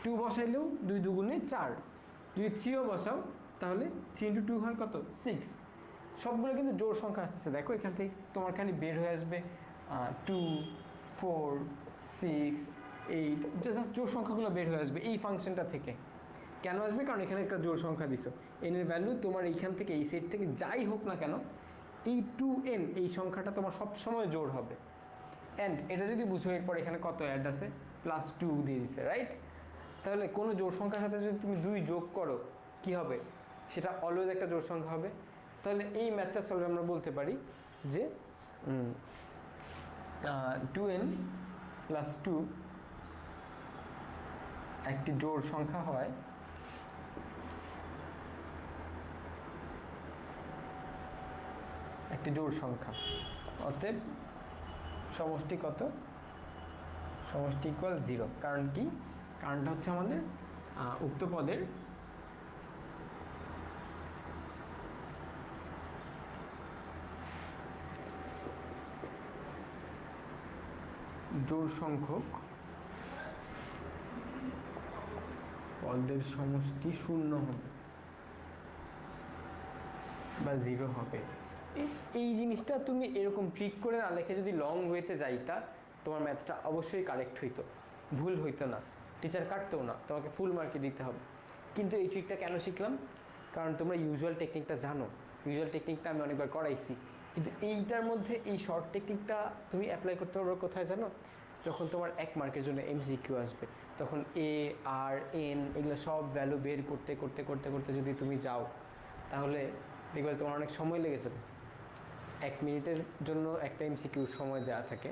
2 বসাইলেও 2 দুগুণে 4। যদি 3ও বসাও তাহলে 3 × 2 হয় কত? 6। সবগুলো কিন্তু জোড় সংখ্যা আসতেছে। দেখো এখান থেকে তোমার খালি বের হয়ে আসবে 2 4 6 8, জাস্ট জোড় সংখ্যাগুলো বের হয়ে আসবে এই ফাংশনটা থেকে। কেন আসবে? কারণ এখানে একটা জোড় সংখ্যা দিছো। n এর ভ্যালু তোমার এইখান থেকে, এই সেট থেকে যাই হোক না কেন, এই 2n এই সংখ্যাটা তোমার সবসময় জোড় হবে। অ্যান্ড এটা যদি বুঝো, এরপর এখানে কত অ্যাড আছে? +2 দিয়ে দিছে, রাইট? তাহলে কোনো জোড় সংখ্যার সাথে যদি তুমি 2 যোগ করো, কি হবে? সেটা অলওয়েজ একটা জোড় সংখ্যা হবে। তাহলে এই ম্যাথটা সলভে আমরা বলতে পারি যে 2n + 2 একটি জোড় সংখ্যা হয়, একটি জোড় সংখ্যা। অতএব সমষ্টি কত? সমষ্টি ইকুয়াল 0। কারণ কি? কারণটা হচ্ছে আমাদের উক্ত পদের জোড় সংখ্যক পদের সমষ্টি 0 হবে। বা 0 হবে। এই জিনিসটা তুমি এরকম ট্রিক করে না লেখে যদি লং ওয়েতে যাইতা, তোমার ম্যাথটা অবশ্যই কারেক্ট হইতো, ভুল হইতো না, টিচার কাটতেও না, তোমাকে ফুল মার্কে দিতে হবে। কিন্তু এই ট্রিকটা কেন শিখলাম? কারণ তোমরা ইউজুয়াল টেকনিকটা জানো, ইউজুয়াল টেকনিকটা আমি অনেকবার করাইছি, কিন্তু এইটার মধ্যে এই শর্ট টেকনিকটা তুমি অ্যাপ্লাই করতে পারবে কোথায় জানো? যখন তোমার 1 মার্কের জন্য এমসিকিউ আসবে, তখন এ আর এন এগুলো সব ভ্যালু বের করতে করতে করতে করতে যদি তুমি যাও, তাহলে দেখবে তোমার অনেক সময় লেগে যাবে। 1 মিনিটের জন্য একটা এমসিকিউ সময় দেওয়া থাকে,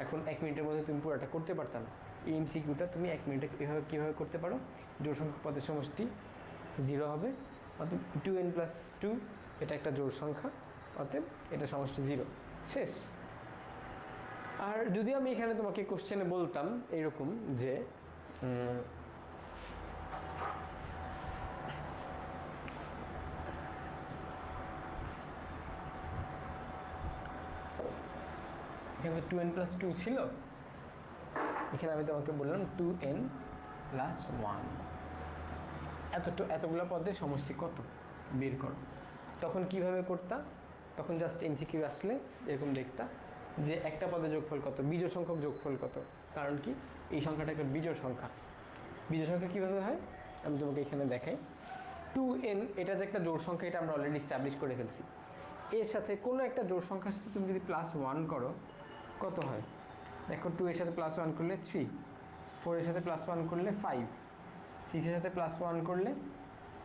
এখন 1 মিনিটের মধ্যে তুমি পুরোটা করতে পারতা না। এই এমসিকিউটা তুমি 1 মিনিটে কীভাবে করতে পারো? জোড় সংখ্যক পদের সমষ্টি 0 হবে, অতএব 2n+2 এটা একটা জোড় সংখ্যা, অতএব এটা সমষ্টি 0, শেষ। আর যদি আমি এখানে তোমাকে কোশ্চেনে বলতাম এরকম যে এখানে তো 2n+2 ছিল, এখানে আমি তোমাকে বললাম 2n+1, এতগুলো পদের সমষ্টি কত বের করো। তখন কিভাবে করতা? তখন জাস্ট এমসিকিউ আসলে এরকম দেখতা যে একটা পদের যোগফল কত, বিজোড় সংখ্যক যোগফল কত। কারণ কি, এই সংখ্যাটা একটা বিজোড় সংখ্যা। বিজোড় সংখ্যা কীভাবে হয় আমি তোমাকে এখানে দেখাই। 2n এটা যে একটা জোড় সংখ্যা, এটা আমরা অলরেডি স্ট্যাবলিশ করে ফেলছি। এর সাথে কোনো একটা জোড় সংখ্যার সাথে তুমি যদি +1 করো, কত হয় দেখো। 2 এর সাথে +1 করলে 3, 4 এর সাথে +1 করলে 5, 6 এর সাথে +1 করলে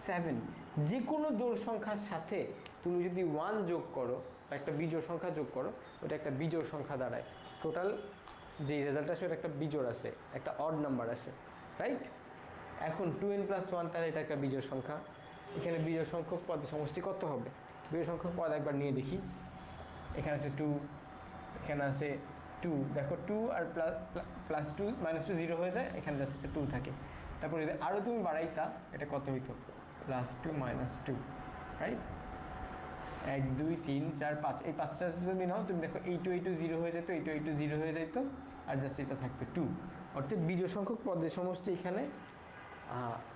7। যে কোনো জোড় সংখ্যার সাথে তুমি যদি 1 যোগ করো বা একটা বিজোড় সংখ্যা যোগ করো, ওটা একটা বিজোড় সংখ্যা দাঁড়ায়। টোটাল যে রেজাল্ট আসে ওটা একটা বিজোড় আসে, একটা অড নাম্বার আসে, রাইট? এখন 2n+1 তাহলে এটা একটা বিজোড় সংখ্যা। এখানে বিজোড় সংখ্যক পদের সমষ্টি কত হবে? বিজোড় সংখ্যক পদ একবার নিয়ে দেখি। এখানে আছে 2, এখানে আছে 2, দেখো 2 আর +2 -2 0 হয়ে যায়, এখানে জাস্ট একটা 2 থাকে। তারপর যদি আরও তুমি বাড়াইতা, এটা কত হইতো? +2 -2, রাইট? 1 2 3 4 5, এই 5টা যদি নাও তুমি দেখো এই 2 0 হয়ে যেত, এই 2 0 হয়ে যেত, আর জাস্ট এটা থাকতো 2। অর্থাৎ বিজোড় সংখ্যক পদের সমষ্টি এখানে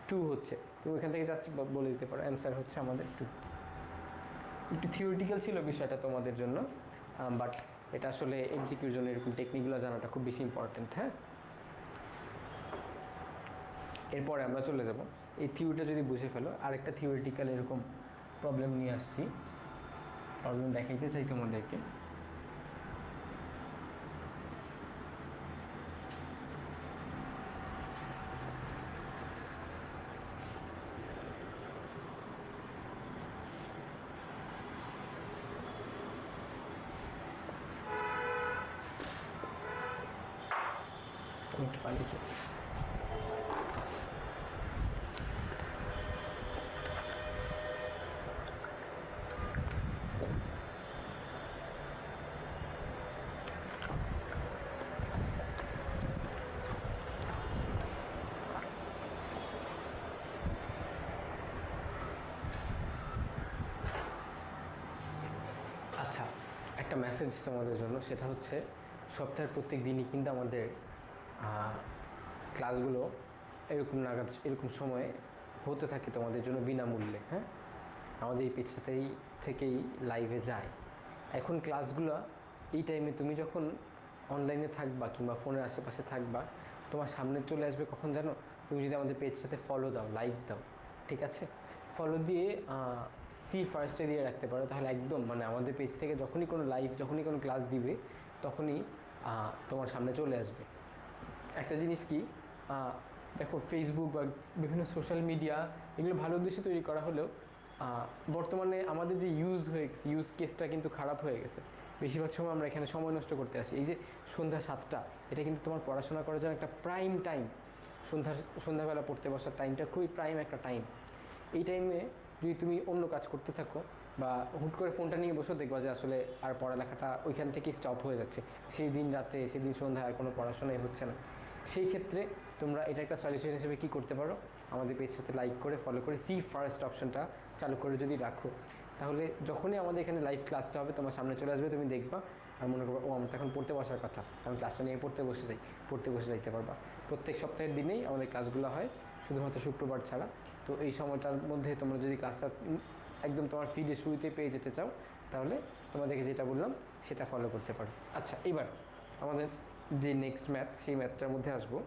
2 হচ্ছে। তুমি এখান থেকে জাস্ট বলে দিতে পারো অ্যান্সার হচ্ছে আমাদের 2। একটু থিওরিটিক্যাল ছিল বিষয়টা তোমাদের জন্য, বাট এটা আসলে এমসিকিউর জন্য এরকম টেকনিকগুলো জানাটা খুব বেশি ইম্পর্টেন্ট। হ্যাঁ, এরপরে আমরা চলে যাব, এই থিওরিটা যদি বুঝে ফেলো, আরেকটা থিওরিটিক্যাল এরকম প্রবলেম নিয়ে আসছি, প্রবলেম দেখাইতে চাই তোমাদেরকে। একটু পানি খেয়ে আচ্ছা, একটা মেসেজ তোমাদের জন্য, সেটা হচ্ছে সপ্তাহের প্রত্যেক দিনই কিন্তু আমাদের ক্লাসগুলো এরকম নাগাদ এরকম সময়ে হতে থাকে তোমাদের জন্য বিনামূল্যে। হ্যাঁ, আমাদের এই পেজটাতেই থেকেই লাইভে যায়। এখন ক্লাসগুলো এই টাইমে তুমি যখন অনলাইনে থাকবা কিংবা ফোনের আশেপাশে থাকবা, তোমার সামনে চলে আসবে কখন জানো? তুমি যদি আমাদের পেজটাতে ফলো দাও, লাইক দাও, ঠিক আছে? ফলো দিয়ে সি ফার্স্টে দিয়ে রাখতে পারো, তাহলে একদম মানে আমাদের পেজ থেকে যখনই কোনো লাইভ, যখনই কোনো ক্লাস দিবে, তখনই তোমার সামনে চলে আসবে। একটা জিনিস কি, দেখো ফেসবুক বা বিভিন্ন সোশ্যাল মিডিয়া এগুলো ভালো উদ্দেশ্যে তৈরি করা হলেও বর্তমানে আমাদের যে ইউজ কেসটা কিন্তু খারাপ হয়ে গেছে। বেশিরভাগ সময় আমরা এখানে সময় নষ্ট করতে আসি। এই যে সন্ধ্যা 7টা, এটা কিন্তু তোমার পড়াশোনা করার জন্য একটা প্রাইম টাইম। সন্ধ্যাবেলা পড়তে বসার টাইমটা খুবই প্রাইম একটা টাইম। এই টাইমে যদি তুমি অন্য কাজ করতে থাকো বা হুট করে ফোনটা নিয়ে বসে, দেখবা যে আসলে আর পড়ালেখাটা ওইখান থেকেই স্টপ হয়ে যাচ্ছে। সেই দিন রাতে, সেদিন সন্ধ্যায় আর কোনো পড়াশোনাই হচ্ছে না। সেই ক্ষেত্রে তোমরা এটা একটা সলিউশন হিসেবে কী করতে পারো, আমাদের পেজটাতে লাইক করে ফলো করে সি ফার্স্ট অপশনটা চালু করে যদি রাখো, তাহলে যখনই আমাদের এখানে লাইভ ক্লাসটা হবে তোমার সামনে চলে আসবে, তুমি দেখবা আর মনে করবো ও আমার তো এখন পড়তে বসার কথা, আমি ক্লাসটা নিয়ে পড়তে বসে যাইতে পারবা। প্রত্যেক সপ্তাহের দিনেই আমাদের ক্লাসগুলো হয়, শুধুমাত্র শুক্রবার ছাড়া। তো এই সময়টার মধ্যে তোমরা যদি ক্লাসটা একদম তোমার ফিডে শুরুতে পেয়ে যেতে চাও, তাহলে তোমাদেরকে যেটা বললাম সেটা ফলো করতে পারো। আচ্ছা, এবার আমাদের যে নেক্সট ম্যাথ, সেই ম্যাথটার মধ্যে আসবো।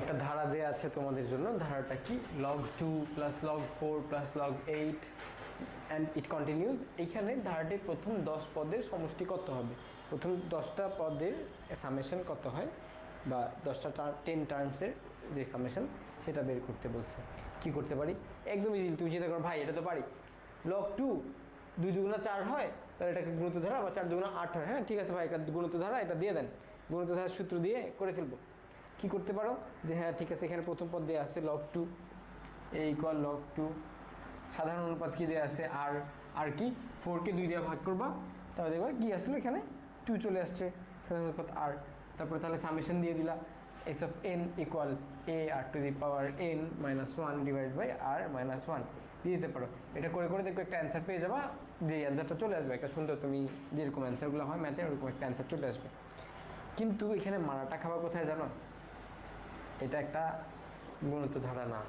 একটা ধারা দেওয়া আছে তোমাদের জন্য। ধারাটা কি? log2 plus log4 plus log8 and it continues. এইখানে ধারাটির প্রথম 10 পদের সমষ্টি কত হবে, প্রথম 10টা পদের সামেশন কত হয়, বা 10টা 10 টার্মসের যে সামেশন সেটা বের করতে বলছে। কি করতে পারি? একদম ইজি। তুমি চিন্তা করো, ভাই এটা তো পারি, log2 2 দুগুণা 4 হয়, তাহলে এটাকে গুণিত ধারা, বা 4 দুগুণা 8 হয়। হ্যাঁ ঠিক আছে ভাই, এটা গুণিত ধারা, এটা দিয়ে দেন, গুণিত ধারার সূত্র দিয়ে করে ফেলবো। কি করতে পারো যে হ্যাঁ ঠিক আছে, এখানে প্রথম পদ দেওয়া আছে log2 ইকুয়াল log2, সাধারণ অনুপাত কি দেওয়া আছে আর কি 4কে 2 দিয়ে ভাগ করবা, তাহলে দেখবা কি আসলো, এখানে 2 চলে আসছে, সাধারণ অনুপাত আর। তারপরে তাহলে সামেশন দিয়ে দিলা s of n equal a r to the power n minus 1 divide by r minus 1 দিয়ে দিতে পারো। এটা করে করে দেখো একটা অ্যান্সার পেয়ে যাবা, যে অ্যান্সারটা চলে আসবে একটা সুন্দর, তুমি যেরকম অ্যান্সারগুলো হয় ম্যাথে ওরকম একটা অ্যান্সার চলে আসবে। কিন্তু এখানে মারাটা খাওয়া কোথায় জানো? এটা একটা গুণিত ধারা না,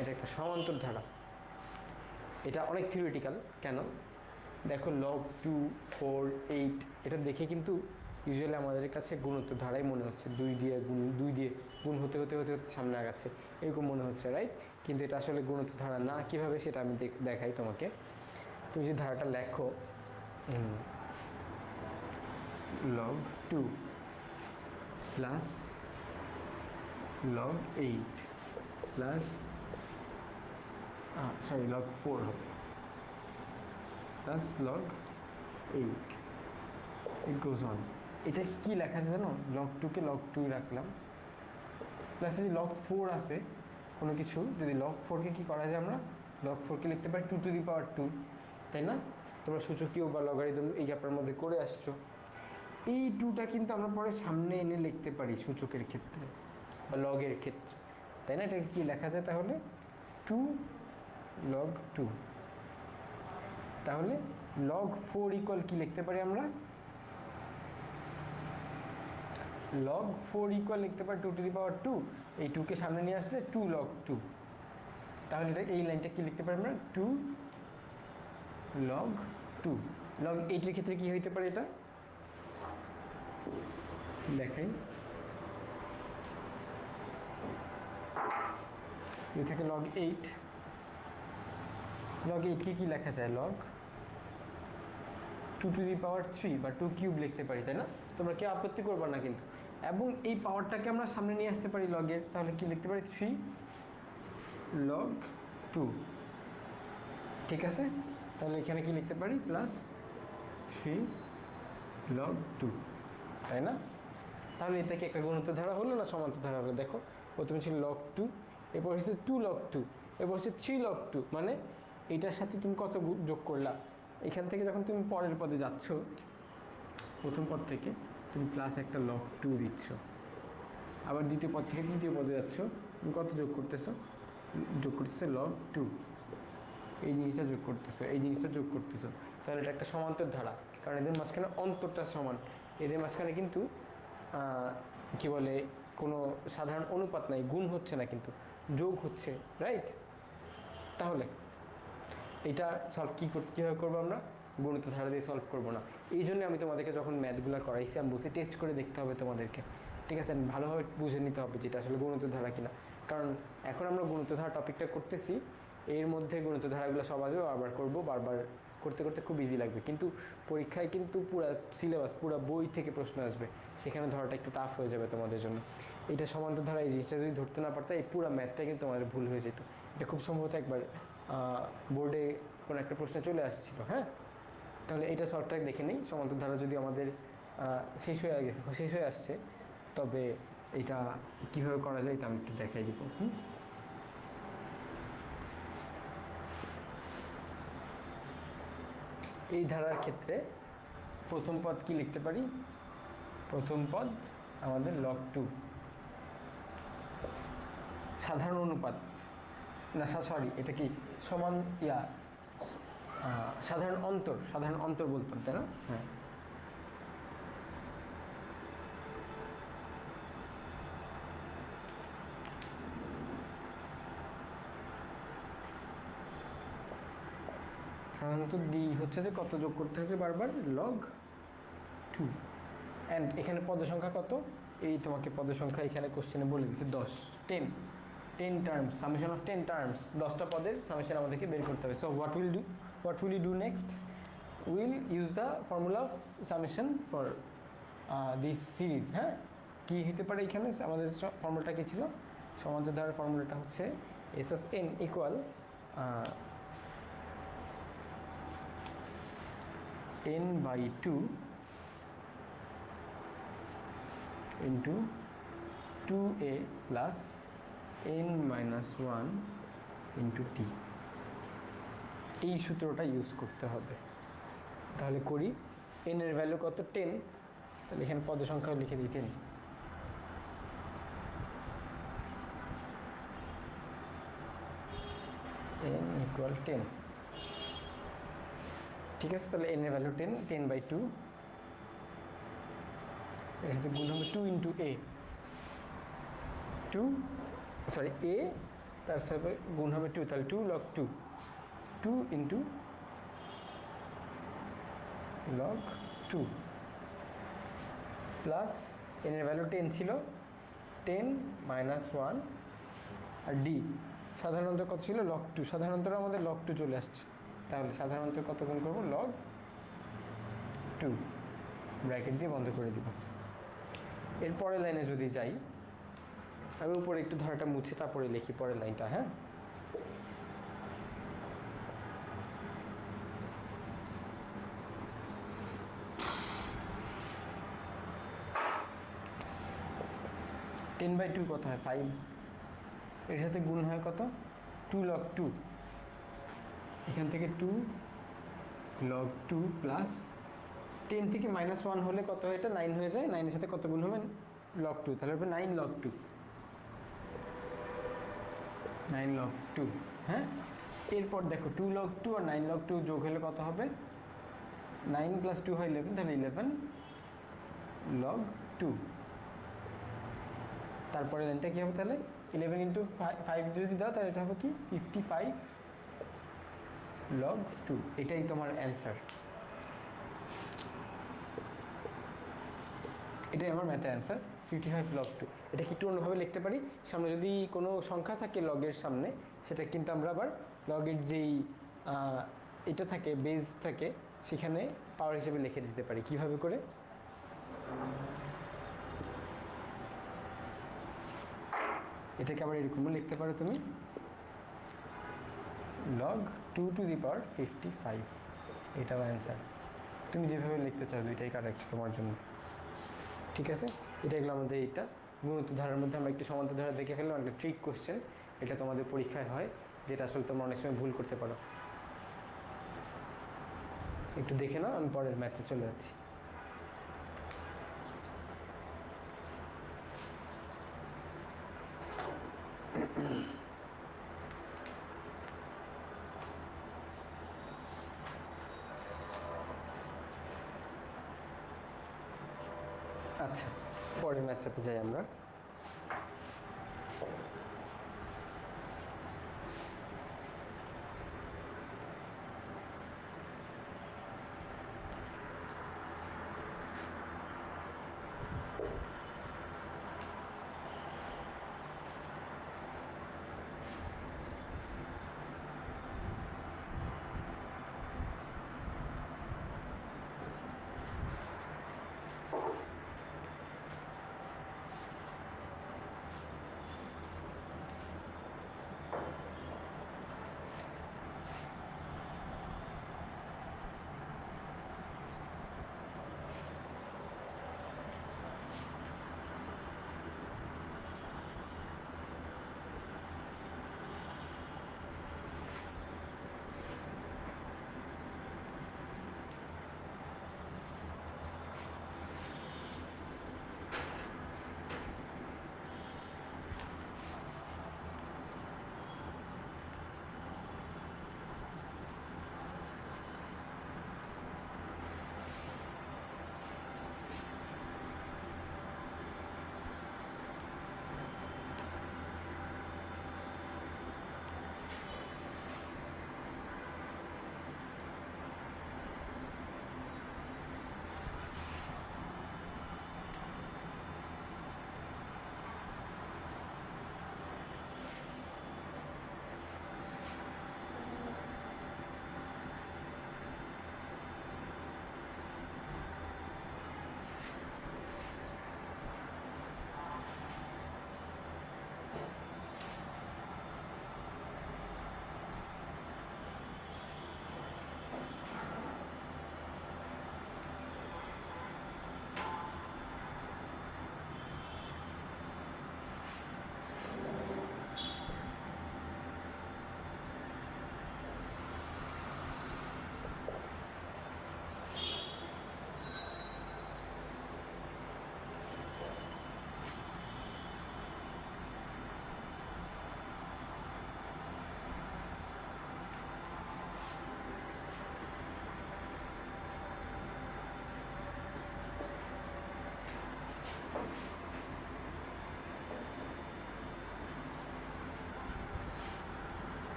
এটা একটা সমান্তর ধারা। এটা অনেক থিওরিটিক্যাল। কেন? দেখো log2 4 8 এটা দেখে কিন্তু ইউজুয়ালি আমাদের কাছে গুণিত ধারাই মনে হচ্ছে, 2 দিয়ে গুণ হতে হতে হতে হতে সামনে আগাচ্ছে এরকম মনে হচ্ছে, রাইট? কিন্তু এটা আসলে গুণিত ধারা না। কিভাবে সেটা আমি দেখাই তোমাকে। তুমি যদি ধারাটা লেখো log2 plus log8 plus log4 হবে plus log8, it goes on. এটা কি লেখা আছে জানো? log2কে log2 রাখলাম, প্লাস যদি log4 আছে কোনো কিছু, যদি log4কে কি করা যায়, আমরা log4কে লিখতে পারি 2 টু দি পাওয়ার 2, তাই না? তোমরা সূচকীয় বা লগারিদম এই চ্যাপ্টারের মধ্যে করে আসছো। এই 2টা কিন্তু আমরা পরে সামনে এনে লিখতে পারি সূচকের ক্ষেত্রে বা লগের ক্ষেত্রে, তাই না? এটাকে কি লেখা যায় তাহলে? 2 log2। তাহলে log4 ইকুয়াল কি লিখতে পারি আমরা? log4 ইকুয়াল লিখতে পারি 2 টু দি পাওয়ার 2, এই 2কে সামনে নিয়ে আসলে 2 log2। তাহলে এটা এই লাইনটা কি লিখতে পারি আমরা? 2 log2। log8 এর ক্ষেত্রে কি হইতে পারে এটা দেখাই। যদি থাকে log8, log8কে কি লেখা যায়? log 2 টু দি পাওয়ার 3 বা 2 কিউব লিখতে পারি, তাই না? তোমরা কেউ আপত্তি করবে না কিন্তু। এবং এই পাওয়ারটাকে আমরা সামনে নিয়ে আসতে পারি লগের, তাহলে কি লিখতে পারি? 3 log2। ঠিক আছে, তাহলে এখানে কি লিখতে পারি? প্লাস 3 log2, তাই না? তাহলে এটা কি একটা গুণিত ধারা হলো না সমান্তর ধারা হলো? দেখো, প্রথমে ছিল log2, এরপর হচ্ছে 2 log2, এরপর হচ্ছে 3 log2, মানে এটার সাথে তুমি কত যোগ করলা? এখান থেকে যখন তুমি পরের পদে যাচ্ছ, প্রথম পদ থেকে তুমি প্লাস একটা log2 দিচ্ছ, আবার দ্বিতীয় পদ থেকে তৃতীয় পদে যাচ্ছ, তুমি কত যোগ করতেছো? যোগ করতেছো log2, এই জিনিসটা যোগ করতেছো, এই জিনিসটা যোগ করতেছো। তাহলে এটা একটা সমান্তর ধারা, কারণ এদের মাঝখানে অন্তরটা সমান। এদের মাঝখানে কিন্তু কি বলে, কোনো সাধারণ অনুপাত নাই, গুণ হচ্ছে না, কিন্তু যোগ হচ্ছে, রাইট? তাহলে এটা সলভ কীভাবে করবো আমরা? গণিত ধারা দিয়ে সলভ করবো না। এই জন্য আমি তোমাদেরকে যখন ম্যাথগুলো করাইছি আমি বলছি টেস্ট করে দেখতে হবে তোমাদেরকে, ঠিক আছে? ভালোভাবে বুঝে নিতে হবে যেটা আসলে গণিত ধারা কিনা। কারণ এখন আমরা গণিত ধারা টপিকটা করতেছি, এর মধ্যে গণিত ধারাগুলো সব আসবে, বারবার করবো, বারবার করতে করতে খুব ইজি লাগবে। কিন্তু পরীক্ষায় কিন্তু পুরা সিলেবাস, পুরা বই থেকে প্রশ্ন আসবে, সেখানে ধরাটা একটু টাফ হয়ে যাবে তোমাদের জন্য। এটা সমান্তর ধারা এই জিনিসটা যদি ধরতে না পারতো এই পুরো ম্যাথটা কিন্তু আমাদের ভুল হয়ে যেত। এটা খুব সম্ভবত একবার বোর্ডে কোনো একটা প্রশ্ন চলে আসছিল। হ্যাঁ, তাহলে এটা সলভটা দেখে নিই। সমান্তর ধারা যদি আমাদের শেষ হয়ে আসছে, তবে এটা কীভাবে করা যায় এটা আমি একটু দেখাই দিব। এই ধারার ক্ষেত্রে প্রথম পদ কি লিখতে পারি? প্রথম পদ আমাদের log 2 সাধারণ অনুপাত না, সরি, এটা কি সমান সাধারণ অন্তর বলতাম, তাই না? হ্যাঁ, সাধারণত ডি হচ্ছে যে কত যোগ করতে হচ্ছে বারবার log 2 অ্যান্ড এখানে পদ সংখ্যা কত? এই তোমাকে পদ সংখ্যা এখানে কোশ্চেনে বলে দিচ্ছে 10 টার্মস, সামেশন অফ 10 টার্মস, 10টা পদের সামেশন আমাদেরকে বের করতে হবে। So what will you do next? Will use the formula of summation for this series. হ্যাঁ, কী হতে পারে এখানে? আমাদের ফর্মুলাটা কী ছিল? সমান্তর ধারার ফর্মুলাটা হচ্ছে S of N equal n/2 into 2a plus n-1 into t। এই সূত্রটা ইউজ করতে হবে। তাহলে করি, n এর ভ্যালু কত? 10। তাহলে এখানে পদ সংখ্যা লিখে দিই 10। n equal 10। ঠিক আছে, তাহলে n এর ভ্যালু 10/2, এর সাথে গুণ হবে 2 into a, a তার সাথে গুণ হবে 2, তাহলে 2 log 2 into log 2 plus n এর ভ্যালু 10 ছিল, 10 - 1 আর d সাধারণত কত ছিল? log 2। সাধারণত আমাদের log 2 চলে আসছে, তাহলে সাধারণত কত গুণ করবো? log 2 ব্র্যাকেট দিয়ে বন্ধ করে দিব। এর পরের লাইনে যদি যাই, আমি উপরে একটু ধারাটা মুছে তারপরে লিখি পরের লাইনটা। হ্যাঁ, (10/2) কত হয়? 5। এর সাথে গুণ হয় কত? 2 log 2। এখান থেকে 2 log 2 প্লাস 10 থেকে -1 হলে কত হয়? এটা 9 হয়ে যায়। 9 এর সাথে কত গুণ হবে? log 2, তাহলে হবে 9 log 2। 9 log 2। হ্যাঁ, এরপর দেখো 2 log 2 আর 9 log 2 যোগ হলে কত হবে? 9 + 2 হয় 11, তাহলে 11 log 2। তারপরে লাইনটা কী হবে? তাহলে 11 into 5 যদি দাও তাহলে এটা হবে কি? 55 log 2। এটাই তোমার অ্যান্সার। এটাই আমার ম্যাথের অ্যান্সার, 55 log 2। এটা কি একটু অন্যভাবে লিখতে পারি? সামনে যদি কোনো সংখ্যা থাকে লগের সামনে, সেটা কিন্তু আমরা আবার লগের যেই এটা থাকে, বেজ থাকে, সেখানে পাওয়ার হিসেবে লিখে দিতে পারি। কিভাবে করে? এটাকে আবার এরকমও লিখতে পারো তুমি, log 2 to the power 55। এটাও অ্যান্সার। তুমি যেভাবে লিখতে চাও দুইটাই কারেক্ট তোমার জন্য। ঠিক আছে, এটা এগুলো আমাদের এইটা গুণোত্তর ধারার মধ্যে আমরা একটু সমান্তর ধারা দেখে ফেললাম। একটা ট্রিক কোশ্চেন, এটা তোমাদের পরীক্ষায় হয়, যেটা আসলে তোমরা অনেক সময় ভুল করতে পারো। একটু দেখে নাও, আমি পরের ম্যাথে চলে যাচ্ছি। আচ্ছা, পরের ম্যাথটাতে যাই আমরা।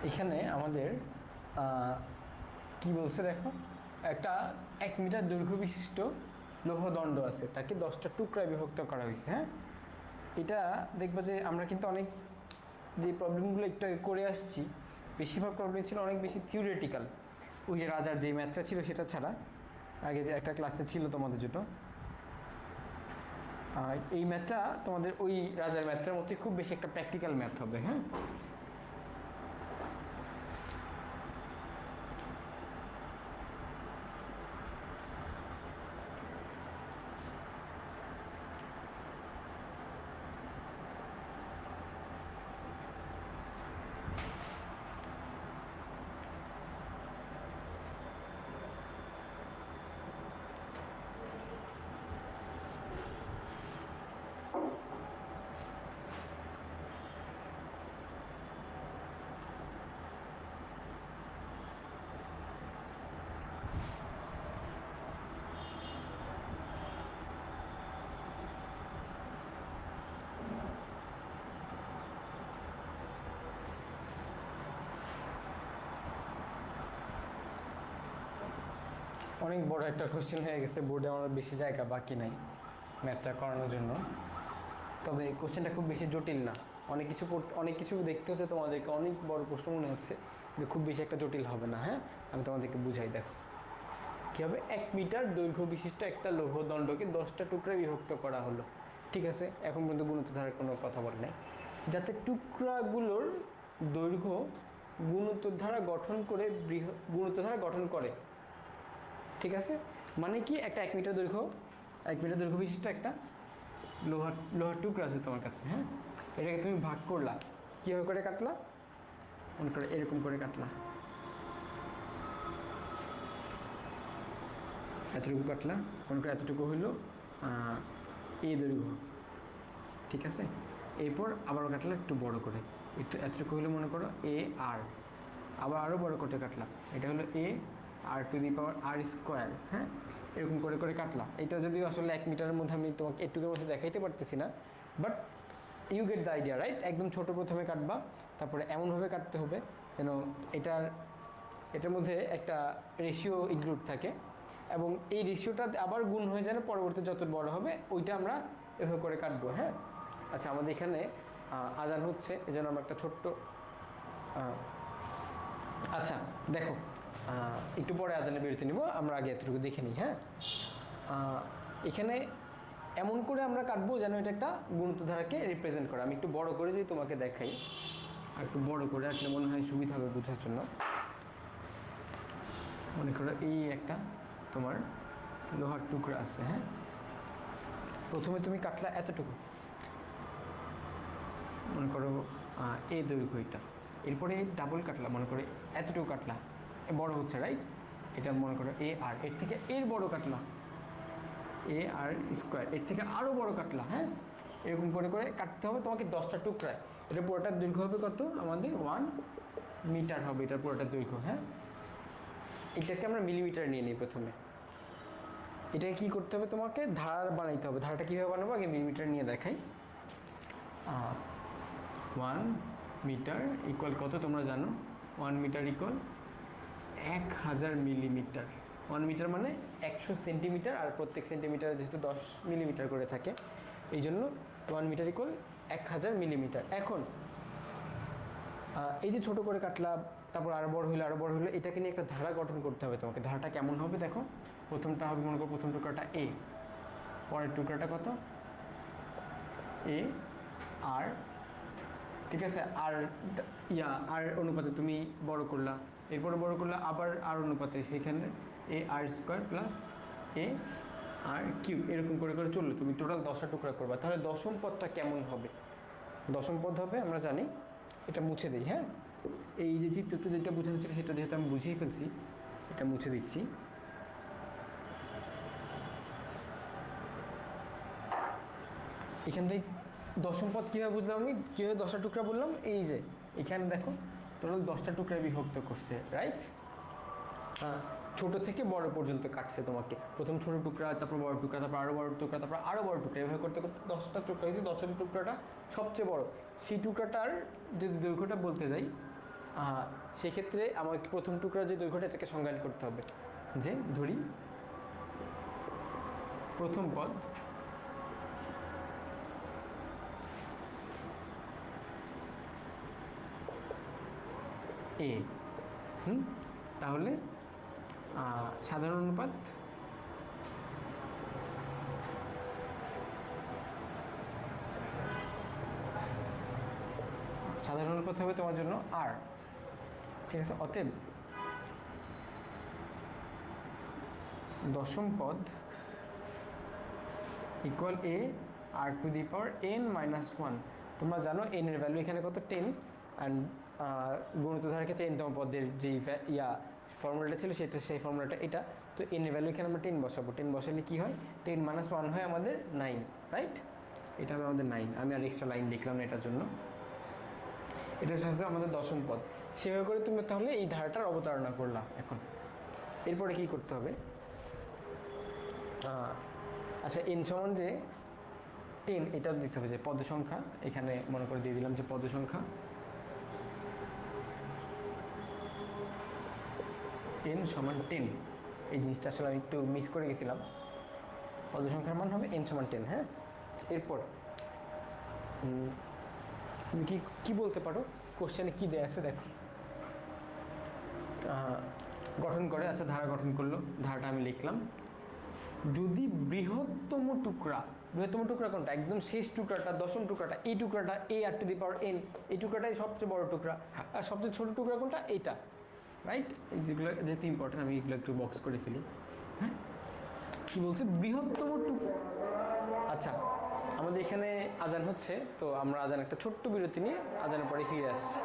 এখানে আমাদের কি বলছে দেখো, একটা 1 মিটার দৈর্ঘ্য বিশিষ্ট লৌহদণ্ড আছে, তাকে 10টা টুকরায় বিভক্ত করা হয়েছে। হ্যাঁ, এটা দেখবা যে আমরা কিন্তু অনেক যে প্রবলেমগুলো একটু আগে করে আসছি, বেশিরভাগ প্রবলেম ছিল অনেক বেশি থিওরিটিক্যাল। ওই যে রাজার যে ম্যাথটা ছিল সেটা ছাড়া আগে যে একটা ক্লাসে ছিল তোমাদের জন্য, এই ম্যাথটা তোমাদের ওই রাজার ম্যাথটার মধ্যে খুব বেশি একটা প্র্যাকটিক্যাল ম্যাথ হবে। হ্যাঁ, অনেক বড় একটা কোশ্চেন হয়ে গেছে, বোর্ডে আমার বেশি জায়গা বাকি নাই ম্যাথটা করানোর জন্য। তবে কোশ্চেনটা খুব বেশি জটিল না, অনেক কিছু পড়তে, অনেক কিছু দেখতে হচ্ছে তোমাদেরকে, অনেক বড় প্রশ্ন মনে হচ্ছে, কিন্তু খুব বেশি একটা জটিল হবে না। হ্যাঁ, আমি তোমাদেরকে বুঝাই, দেখো কী হবে। 1 মিটার দৈর্ঘ্য বিশিষ্ট একটা লৌহদণ্ডকে 10টা টুকরায় বিভক্ত করা হলো। ঠিক আছে, এখন পর্যন্ত গুণোত্তরধারার কোনো কথা বলে নাই। যাতে টুকরাগুলোর দৈর্ঘ্য গুণোত্তরধারা গঠন করে গুণোত্তরধারা গঠন করে। ঠিক আছে, মানে কি, একটা 1 মিটার দৈর্ঘ্য বিশিষ্ট একটা লোহার টুকরা আছে তোমার কাছে। হ্যাঁ, এটাকে তুমি ভাগ করলা, কীভাবে করে কাটলা, মনে করে এরকম করে কাটলা, এতটুকু কাটলা, মনে করে এতটুকু হইলো এই দৈর্ঘ্য। ঠিক আছে, এরপর আবার কাটলা একটু বড় করে, একটু এতটুকু হলো মনে করো এ আর, আবার আরও বড় করে কাটলাম, এটা হলো এ r to the power R square. হ্যাঁ, এরকম করে করে কাটলাম। এটা যদিও আসলে 1 মিটারের মধ্যে আমি তোমাকে একটুকের মধ্যে দেখাইতে পারতেছি না, but you get the idea, right? একদম ছোট প্রথমে কাটবা, তারপরে এমনভাবে কাটতে হবে যেন এটার মধ্যে একটা রেশিও ইনক্লুড থাকে, এবং এই রেশিওটা আবার গুণ হয়ে যায়, পরবর্তী যত বড় হবে ওইটা আমরা এভাবে করে কাটবো। হ্যাঁ, আচ্ছা, আমাদের এখানে আজান হচ্ছে, এই জন্য আমরা একটা ছোট্ট আচ্ছা দেখো, একটু পরে আজানে বিরতি নিব, আমরা আগে এতটুকু দেখে নিই। হ্যাঁ, এখানে এমন করে আমরা কাটবো যেন এটা একটা গুণোত্তরধারাকে রিপ্রেজেন্ট করে। আমি একটু বড় করে যদি তোমাকে দেখাই, আর একটু বড় করে আসলে মনে হয় সুবিধা হবে বোঝার জন্য। মনে করো এই একটা তোমার লোহার টুকরা আছে। হ্যাঁ, প্রথমে তুমি কাটলা এতটুকু, মনে করো এই দৈর্ঘ্য এটা, এরপরে ডাবল কাটলা, মনে করো এতটুকু কাটলা, বড় হচ্ছে, রাইট? এটা মনে করো এ আর, এর থেকে এর বড় কাটলা, এ আর স্কোয়ার, এর থেকে আরও বড় কাটলা। হ্যাঁ, এরকম করে করে কাটতে হবে তোমাকে 10টা টুকরায়। এটা পুরোটার দৈর্ঘ্য হবে কত আমাদের? 1 মিটার হবে এটার পুরোটার দৈর্ঘ্য। হ্যাঁ, এটাকে আমরা মিলিমিটার নিয়ে নিই প্রথমে। এটাকে কী করতে হবে, তোমাকে ধারা বানাইতে হবে। ধারাটা কীভাবে বানাবো আগে মিলিমিটার নিয়ে দেখাই। 1 মিটার ইকুয়াল কত তোমরা জানো? 1 মিটার ইকুয়াল 1000 মিলিমিটার। 1 মিটার মানে 100 সেন্টিমিটার, আর প্রত্যেক সেন্টিমিটার যেহেতু 10 মিলিমিটার করে থাকে, এই জন্য 1 মিটার ইকুয়াল 1000 মিলিমিটার। এখন এই যে ছোট করে কাটলাম, তারপর আরও বড় হইলো, এটাকে নিয়ে একটা ধারা গঠন করতে হবে তোমাকে। ধারাটা কেমন হবে দেখো, প্রথমটা হবে মনে করো প্রথম টুকরাটা এ, পরের টুকরাটা কত এ আর, ঠিক আছে, আর আর অনুপাতে তুমি বড় করলা, এরপরে বড় করলা আবার আর অনুপাতে, সেখানে এ আর স্কোয়ার প্লাস এ আর কিউব, এরকম করে করে চললো। তুমি টোটাল 10টা টুকরা করবা, তাহলে দশম পদটা কেমন হবে? দশম পদ হবে, আমরা জানি, এটা মুছে দিই। হ্যাঁ, এই যে চিত্রতে যেটা বোঝানো ছিল সেটা যেহেতু আমি বুঝিয়ে ফেলছি, এটা মুছে দিচ্ছি। এখান থেকে দশম পদ কীভাবে বুঝলাম আমি, কীভাবে 10টা টুকরা বললাম? এই যে এখানে দেখো টোটাল 10টা টুকরায় বিভক্ত করছে, রাইট? হ্যাঁ, ছোটো থেকে বড় পর্যন্ত কাটছে তোমাকে, প্রথম ছোটো টুকরা, তারপর বড় টুকরা, তারপর আরও বড় টুকরা, তারপর আরও বড় টুকরা, এভাবে করতে করতে 10টা টুকরা হয়েছে। 10টা টুকরাটা সবচেয়ে বড়, সেই টুকরাটার যদি দৈর্ঘ্যটা বলতে যাই, সেক্ষেত্রে আমাকে প্রথম টুকরার যে দৈর্ঘ্যটা এটাকে সংজ্ঞায়ন করতে হবে, যে ধরি প্রথম পদ এ, তাহলে সাধারণ অনুপাত হবে তোমার জন্য আর, ঠিক আছে। অতএব দশম পদ equal a r to the power n minus one. তোমরা জানো n এর ভ্যালু এখানে কত, 10, অ্যান্ড গুণিতধারের ক্ষেত্রে n তম পদের যেই ফর্মুলাটা ছিল সেটা, সেই ফর্মুলাটা এটা। তো n এর ভ্যালু এখানে আমরা 10 বসাবো। 10 বসালে কি হয়, 10 মাইনাস 1 হয় আমাদের 9, রাইট? এটা হবে আমাদের 9। আমি আর এক্সট্রা লাইন লিখলাম না এটার জন্য। এটা হচ্ছে আমাদের দশম পদ। সেভাবে করে তুমি তাহলে এই ধারাটার অবতারণা করলাম। এখন এরপরে কি করতে হবে, আচ্ছা n সমান যে 10 এটাও দিতে হবে, যে পদ সংখ্যা এখানে মনে করে দিয়ে দিলাম যে পদ সংখ্যা n সমান 10। এই জিনিসটা আসলে আমি একটু মিস করে গেছিলাম। পদ সংখ্যার মান হবে n সমান 10। হ্যাঁ, এরপর তুমি কি বলতে পারো, কোশ্চেনে কি দেয়া আছে দেখো। গঠন করে, আচ্ছা ধারা গঠন করলো, ধারাটা আমি লিখলাম। যদি বৃহত্তম টুকরা কোনটা, একদম শেষ টুকরাটা, দশম টুকরাটা, এই টুকরাটা a r to the power n, এই টুকরাটাই সবচেয়ে বড় টুকরা, আর সবচেয়ে ছোট টুকরা কোনটা, এটা, রাইট? যেগুলো যেহেতু ইম্পর্টেন্ট আমি এগুলো একটু বক্স করে ফেলি। হ্যাঁ, কি বলছে, বৃহত্তম টুকরা। আচ্ছা, আমাদের এখানে আজান হচ্ছে, তো আমরা আজান একটা ছোট্ট বিরতি নিয়ে আজানের পরে ফিরে আসছি।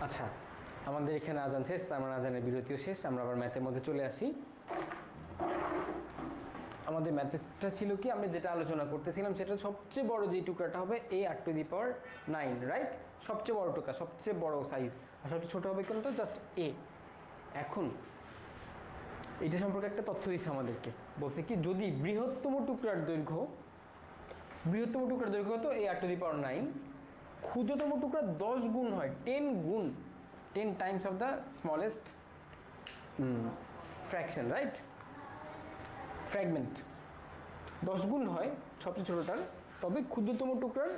আচ্ছা, আমাদের এখানে আজান শেষ, তার মানে আজানের বিরতিও শেষ। আমরা আবার ম্যাথের মধ্যে চলে আসি। আমাদের ম্যাথটা ছিল কি, আমরা যেটা আলোচনা করতেছিলাম সেটা সবচেয়ে বড় যে টুকরাটা হবে a r to the power 9, right? সবচেয়ে বড় টুকরা, সবচেয়ে বড় সাইজ। আর সবচেয়ে ছোট হবে কোনটা, জাস্ট a। এখন এটা সম্পর্কে একটা তথ্য দিচ্ছে আমাদেরকে, বলছে কি, যদি বৃহত্তম টুকরার দৈর্ঘ্য হতো a r to the power 9, ক্ষুদ্রতম টুকরা 10 গুণ হয়, 10 গুণ, 10 Times of the smallest fraction, right? Fragment 10 গুণ হয় সবচেয়ে ছোটোটার। তবে ক্ষুদ্রতম টুকরার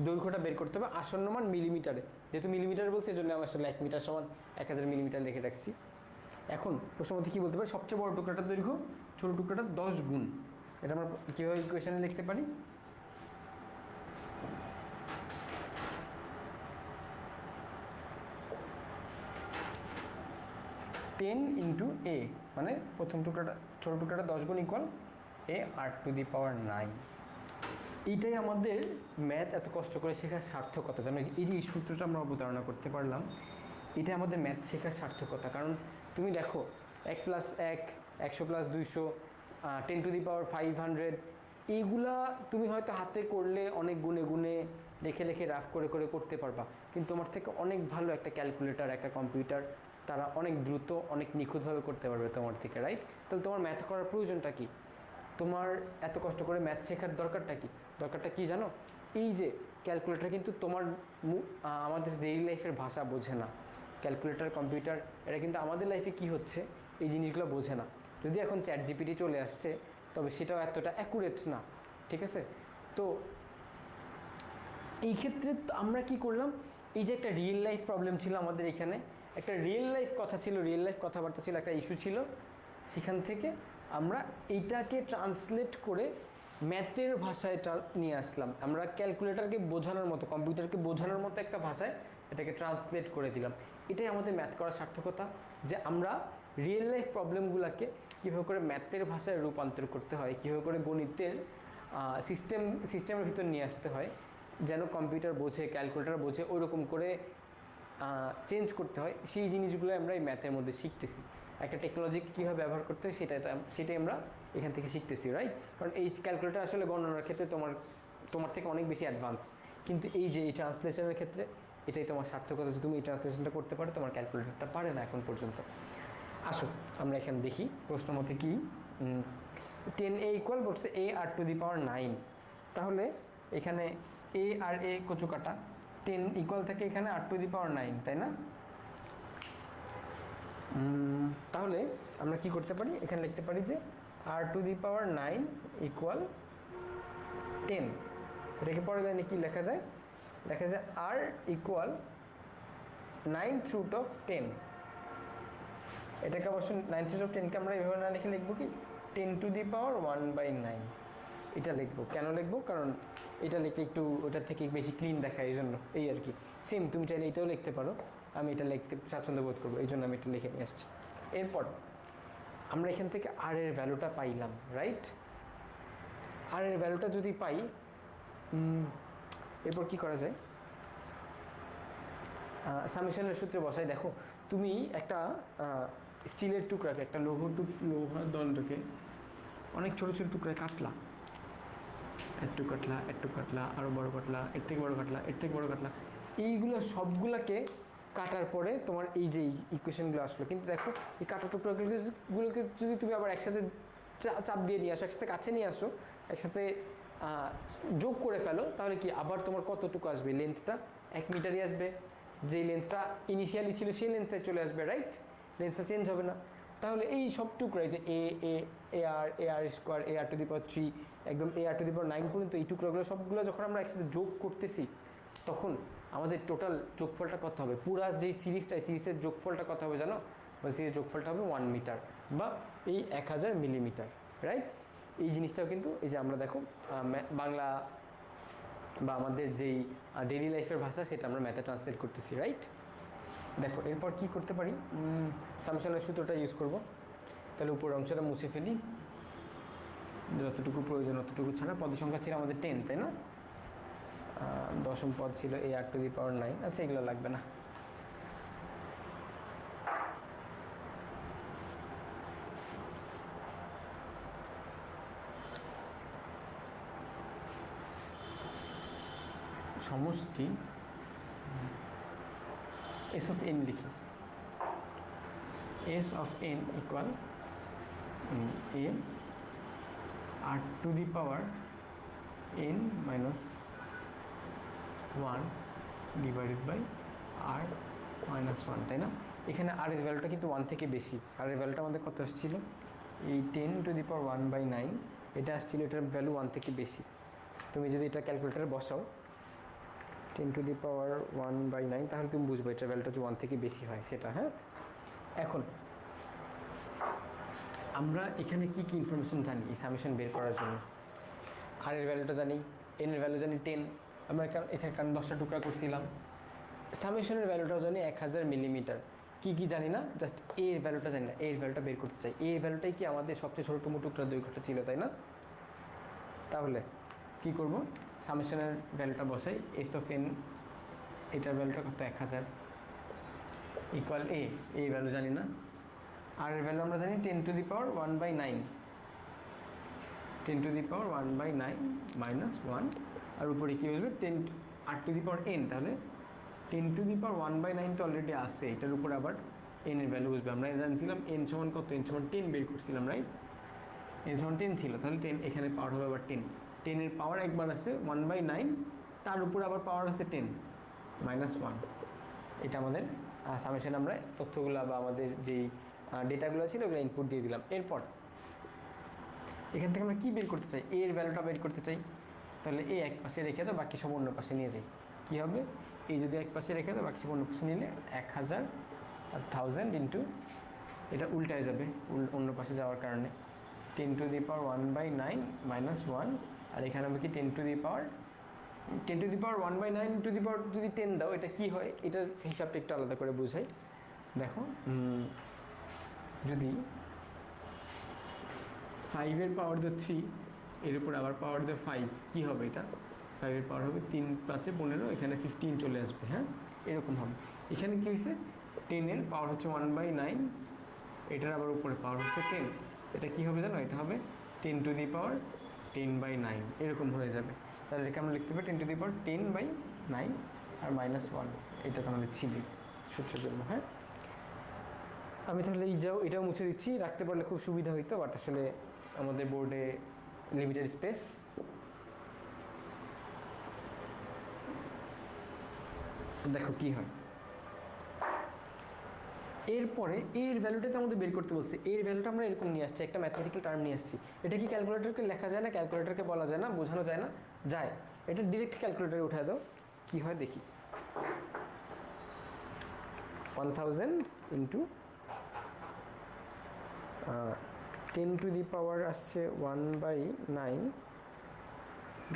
দৈর্ঘ্যটা বের করতে হবে আসন্ন মান মিলিমিটারে। যেহেতু মিলিমিটার বলছে, এই জন্য আমি আসলে 1 মিটার সমান 1000 মিলিমিটার লিখে রাখছি। এখন প্রশ্ন মধ্যে কী বলতে পারে, সবচেয়ে বড় টুকরাটার দৈর্ঘ্য ছোটো টুকরাটা 10 গুণ। এটা আমরা কীভাবে ইকুয়েশনে লিখতে পারি? টেন ইন্টু এ, মানে প্রথম টুকরাটা ছোটো টুকরাটা 10 গুণ ইকুয়াল এ r⁹। এইটাই আমাদের ম্যাথ এত কষ্ট করে শেখার সার্থকতা, যেন এই যে সূত্রটা আমরা অবতারণা করতে পারলাম, এটা আমাদের ম্যাথ শেখার সার্থকতা। কারণ তুমি দেখো 1+1, 100+200, 10⁵500, এইগুলা তুমি হয়তো হাতে করলে অনেক গুণে গুণে লিখে লিখে রাফ করে করে করতে পারবা, কিন্তু তোমার থেকে অনেক ভালো একটা ক্যালকুলেটর, একটা কম্পিউটার, তারা অনেক দ্রুত অনেক নিখুঁতভাবে করতে পারবে তোমার থেকে, রাইট? তাহলে তোমার ম্যাথ করার প্রয়োজনটা কি? তোমার এত কষ্ট করে ম্যাথ শেখার দরকারটা কি? দরকারটা কি জানো? এই যে ক্যালকুলেটর কিন্তু তোমার আমাদের ডেইলি লাইফের ভাষা বোঝে না। ক্যালকুলেটর, কম্পিউটার, এটা কিন্তু আমাদের লাইফে কি হচ্ছে এই জিনিসগুলো বোঝে না। যদি এখন ChatGPT চলে আসছে, তবে সেটাও এতটা অ্যাকুরেট না, ঠিক আছে? তো এই ক্ষেত্রে আমরা কি করলাম, এই যে একটা রিয়েল লাইফ প্রবলেম ছিল আমাদের এখানে, একটা রিয়েল লাইফ কথা ছিল, রিয়েল লাইফ কথাবার্তা ছিল, একটা ইস্যু ছিল, সেখান থেকে আমরা এইটাকে ট্রান্সলেট করে ম্যাথের ভাষায় নিয়ে আসলাম। আমরা ক্যালকুলেটরকে বোঝানোর মতো, কম্পিউটারকে বোঝানোর মতো একটা ভাষায় এটাকে ট্রান্সলেট করে দিলাম। এটাই আমাদের ম্যাথ করার সার্থকতা, যে আমরা রিয়েল লাইফ প্রবলেমগুলোকে কীভাবে করে ম্যাথের ভাষায় রূপান্তর করতে হয়, কীভাবে করে গণিতের সিস্টেমের ভিতর নিয়ে আসতে হয়, যেন কম্পিউটার বোঝে, ক্যালকুলেটর বোঝে, ওই রকম করে চেঞ্জ করতে হয়, সেই জিনিসগুলো আমরা এই ম্যাথের মধ্যে শিখতেছি। একটা টেকনোলজিকে কীভাবে ব্যবহার করতে হয় সেটাই আমরা এখান থেকে শিখতেছি, রাইট? কারণ এই ক্যালকুলেটর আসলে গণনার ক্ষেত্রে তোমার থেকে অনেক বেশি অ্যাডভান্স, কিন্তু এই যে এই ট্রান্সলেশনের ক্ষেত্রে এটাই তোমার সার্থকতা, যে তুমি এই ট্রান্সলেশনটা করতে পারো, তোমার ক্যালকুলেটরটা পারে না এখন পর্যন্ত। আসো আমরা এখানে দেখি প্রশ্ন মতে কি। 10a ইকুয়াল বলছে a r⁹, তাহলে এখানে a আর a কচু কাটা, 10 ইকুয়াল থেকে এখানে r⁹, তাই না? তাহলে আমরা কি করতে পারি, এখানে লিখতে পারি যে r⁹ ইকুয়াল 10। এটাকে পরের লাইনে কি লেখা যায়? লেখা যায় r ইকুয়াল 9/10। এটাকে অবশ্য 9/10কে আমরা এভাবে না লিখে লিখবো কি 10⁻1/9, এটা লিখবো। কেন লিখবো? কারণ এটা লিখে একটু ওটার থেকে বেশি ক্লিন দেখায়, এই জন্য, এই আর কি। সেম তুমি চাইলে এটাও লিখতে পারো, আমি এটা লিখতে স্বাচ্ছন্দ্য বোধ করবো, এই জন্য আমি এটা লিখে নিয়ে আসছি। এরপর আমরা এখান থেকে আর এর ভ্যালুটা পাইলাম, রাইট? আর এর ভ্যালুটা যদি পাই, এরপর কি করা যায়? সামেশনের সূত্রে বসাই। দেখো তুমি একটা স্টিলের টুকরাকে, একটা লোহার দণ্ডকে অনেক ছোটো ছোটো টুকরায় কাটলা, একটু কাটলা, আরও বড় কাটলা, এর থেকে বড় কাটলা, এর থেকে বড় কাটলা, এইগুলো সবগুলোকে কাটার পরে তোমার এই যে ইকুয়েশনগুলো আসলো। কিন্তু দেখো এই কাটা টুকরাগুলোকে যদি তুমি আবার একসাথে চাপ দিয়ে নিয়ে আসো, একসাথে কাছে নিয়ে আসো, একসাথে যোগ করে ফেলো, তাহলে কি আবার তোমার কতটুকু আসবে? লেন্থটা 1 মিটারই আসবে। যেই লেন্থটা ইনিশিয়ালি ছিল সেই লেন্থটাই চলে আসবে, রাইট? লেন্থটা চেঞ্জ হবে না। তাহলে এই সব টুকরাই যে ar², ar⁴, একদম ar⁹ পর্যন্ত এই টুকরাগুলো সবগুলো যখন আমরা একসাথে যোগ করতেছি, তখন আমাদের টোটাল যোগফলটা কত হবে? পুরা যেই সিরিজের যোগফলটা কত হবে জানো? বা সিরিজের যোগফলটা হবে 1 মিটার, বা এই 1000 মিলিমিটার, রাইট? এই জিনিসটাও কিন্তু এই যে আমরা দেখো বাংলা বা আমাদের যেই ডেইলি লাইফের ভাষা, সেটা আমরা ম্যাথে ট্রান্সলেট করতেছি, রাইট? দেখো এরপর কি করতে পারি, সামেশনের সূত্রটা ইউজ করব। তাহলে উপর অংশটা মুছে ফেলি, যতটুকু প্রয়োজন অতটুকু ছাড়া। পদের সংখ্যা ছিল আমাদের 10, তাই না? দশম পদ ছিল ar⁹, আচ্ছা এগুলো লাগবে না। সমষ্টি s of n লিখি, s of n equal a r⁴n - 1 divided by r-1, তাই না? এখানে r এর ভ্যালুটা কিন্তু 1 থেকে বেশি। r এর ভ্যালুটা আমাদের কত আসছিল? এই 10⁻1/9, এটা আসছিল, এটার ভ্যালু 1 থেকে বেশি। তুমি যদি এটা ক্যালকুলেটারে বসাও 10⁻1/9, তাহলে তুমি বুঝবে এটার ভ্যালুটা যে 1 থেকে বেশি হয় সেটা, হ্যাঁ? এখন আমরা এখানে কি কি ইনফরমেশন জানি এই সামেশন বের করার জন্য? আর এর ভ্যালুটা জানি, এন এর ভ্যালু জানি 10, আমরা এখানে কারণ 10টা টুকরা করছিলাম। সামেশনের ভ্যালুটাও জানি 1000 মিলিমিটার। কি কি জানি না, জাস্ট এর ভ্যালুটা জানি না, এর ভ্যালুটা বের করতে চাই। এর ভ্যালুটাই কি আমাদের সবচেয়ে ছোটতম টুকরা দৈর্ঘ্যটা ছিল, তাই না? তাহলে কি করব, সামেশনের ভ্যালুটা বসাই, এস অফ এন, এটার ভ্যালুটা কত, 1000 ইকুয়াল এ ভ্যালু জানি না। আর এর ভ্যালু আমরা জানি 10⁻1/9, 10⁻1/9 মাইনাস 1, আর উপরে কী বসবে 10r⁴n, তাহলে 10⁻1/9 তো অলরেডি আছে, এটার উপরে আবার n এর ভ্যালু বসবে। আমরা জানছিলাম n সমান কত, n সমান 10 বের করছিলাম, রাইট? n সমান 10 ছিল, তাহলে 10 এখানে পাওয়ার হবে আবার 10, 10 এর পাওয়ার একবার আছে 1/9, তার উপরে আবার পাওয়ার আছে 10 মাইনাস 1। এটা আমাদের সামেশন, আমরা তথ্যগুলো বা আমাদের যেই ডেটাগুলো ছিল ওগুলো ইনপুট দিয়ে দিলাম। এরপর এখান থেকে আমরা কী বের করতে চাই, এর ভ্যালুটা বের করতে চাই। তাহলে এই এক পাশে রেখে দাও, বাকি সব অন্য পাশে নিয়ে যাই। কী হবে, এই যদি এক পাশে রেখে দাও, বাকি সব অন্য পাশে নিলে 1000 আর 1000 ইন্টু, এটা উল্টায় যাবে অন্য পাশে যাওয়ার কারণে, 10⁻1/9 মাইনাস 1, আর এখানে হবে কি 10⁻1/9 যদি 10 দাও, এটা কি হয়, এটার হিসাবটা একটু আলাদা করে বুঝাই। দেখো, যদি 5 পাওয়ার দিয়ে 3, এর উপর আবার পাওয়ার দিয়ে 5, কী হবে এটা, 5 পাওয়ার হবে 3 5 15, এখানে 15 চলে আসবে, হ্যাঁ এরকম হবে। এখানে কী হয়েছে, 10 পাওয়ার হচ্ছে 1/9, এটার আবার উপরে পাওয়ার হচ্ছে 10, এটা কী হবে জানো, এটা হবে 10⁻10/9, এরকম হয়ে যাবে। তাহলে এটাকে আমরা লিখতে পারি 10⁻10/9 আর মাইনাস 1, এটা তো আমাদের ছিল সূত্রের জন্য, হ্যাঁ। আমি তাহলে এটাও মুছে দিচ্ছি, রাখতে পারলে খুব সুবিধা হইতো, বাট আসলে আমাদের বোর্ডে লিমিটেড স্পেস। দেখো কি হয়, এরপরে এর ভ্যালুটাতে আমাদের বের করতে বলছে। এর ভ্যালুটা আমরা এরকম নিয়ে আসছি, একটা ম্যাথমেটিক্যাল টার্ম নিয়ে আসছি। এটা কি ক্যালকুলেটরকে লেখা যায় না, ক্যালকুলেটরকে বলা যায় না, বোঝানো যায় না, যায়। এটা ডিরেক্ট ক্যালকুলেটরে উঠায় দাও, কি হয় দেখি। 1000 ইন্টু 10⁻, আসছে 1/9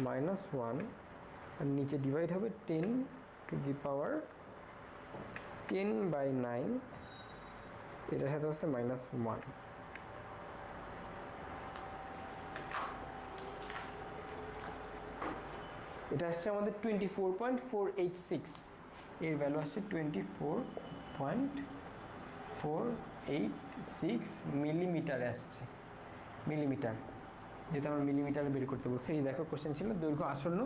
মাইনাস 1, আর নিচে ডিভাইড হবে 10⁻10/9, এটার সাথে হচ্ছে মাইনাস 1। এটা আসছে আমাদের 24.486, এর ভ্যালু আসছে 24.486 মিলিমিটারে আসছে, মিলিমিটার, যেটা আমরা মিলিমিটারে বের করতে বলছি। এই দেখো কোশ্চেন ছিল দৈর্ঘ্য আসন্ন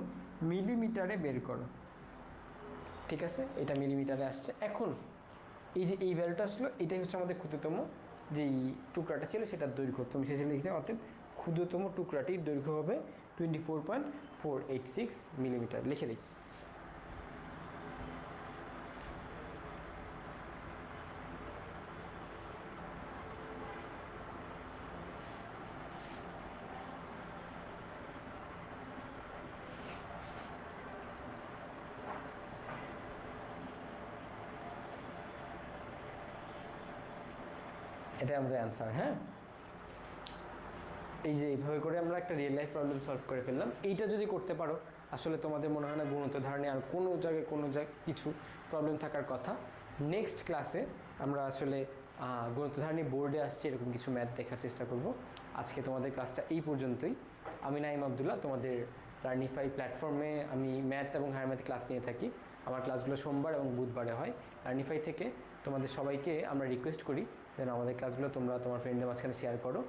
মিলিমিটারে বের করো, ঠিক আছে, এটা মিলিমিটারে আসছে। এখন এই যে এই ভ্যালুটা আসলো, এটাই হচ্ছে আমাদের ক্ষুদ্রতম যেই টুকরাটা ছিল সেটার দৈর্ঘ্য। তুমি শেষে লিখতে, অর্থাৎ ক্ষুদ্রতম টুকরাটির দৈর্ঘ্য হবে 24.486 মিলিমিটার, লিখে দিই। এটাই আমাদের অ্যান্সার, হ্যাঁ। এই যে এইভাবে করে আমরা একটা রিয়েল লাইফ প্রবলেম সলভ করে ফেললাম। এইটা যদি করতে পারো, আসলে তোমাদের মনে হয় না গুণিত ধারণে আর কোনো জায়গায় কিছু প্রবলেম থাকার কথা। নেক্সট ক্লাসে আমরা আসলে গুণিত ধারণী বোর্ডে আসছি এরকম কিছু ম্যাথ দেখার চেষ্টা করব। আজকে তোমাদের ক্লাসটা এই পর্যন্তই। আমি নাইম আবদুল্লাহ, তোমাদের লার্নিফাই প্ল্যাটফর্মে আমি ম্যাথ এবং হায়ার ম্যাথ ক্লাস নিয়ে থাকি। আমার ক্লাসগুলো সোমবার এবং বুধবারে হয়। লার্নিফাই থেকে তোমাদের সবাইকে আমরা রিকোয়েস্ট করি যেন আমাদের ক্লাসগুলো তোমরা তোমার ফ্রেন্ডদের মাঝখানে শেয়ার করো,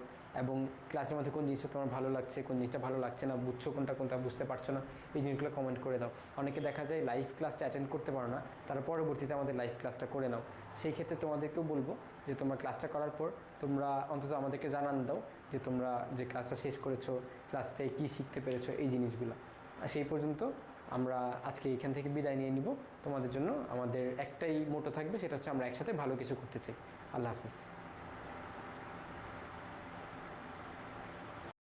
এবং ক্লাসের মধ্যে কোন জিনিসটা তোমার ভালো লাগছে, কোন জিনিসটা ভালো লাগছে না, বুঝছো কোনটা বুঝতে পারছো না, এই জিনিসগুলো কমেন্ট করে দাও। অনেকে দেখা যায় লাইভ ক্লাসটা অ্যাটেন্ড করতে পারো না, তারা পরবর্তীতে আমাদের লাইভ ক্লাসটা করে নাও। সেই ক্ষেত্রে তোমাদেরকেও বলবো যে তোমরা ক্লাসটা করার পর তোমরা অন্তত আমাদেরকে জানান দাও যে তোমরা যে ক্লাসটা শেষ করেছো, ক্লাস থেকে কী শিখতে পেরেছো, এই জিনিসগুলো। সেই পর্যন্ত আমরা আজকে এখান থেকে বিদায় নিয়ে নিব। তোমাদের জন্য আমাদের একটাই মোটো থাকবে, সেটা হচ্ছে আমরা একসাথে ভালো কিছু করতে চাই। আল্লাহ হাফেজ।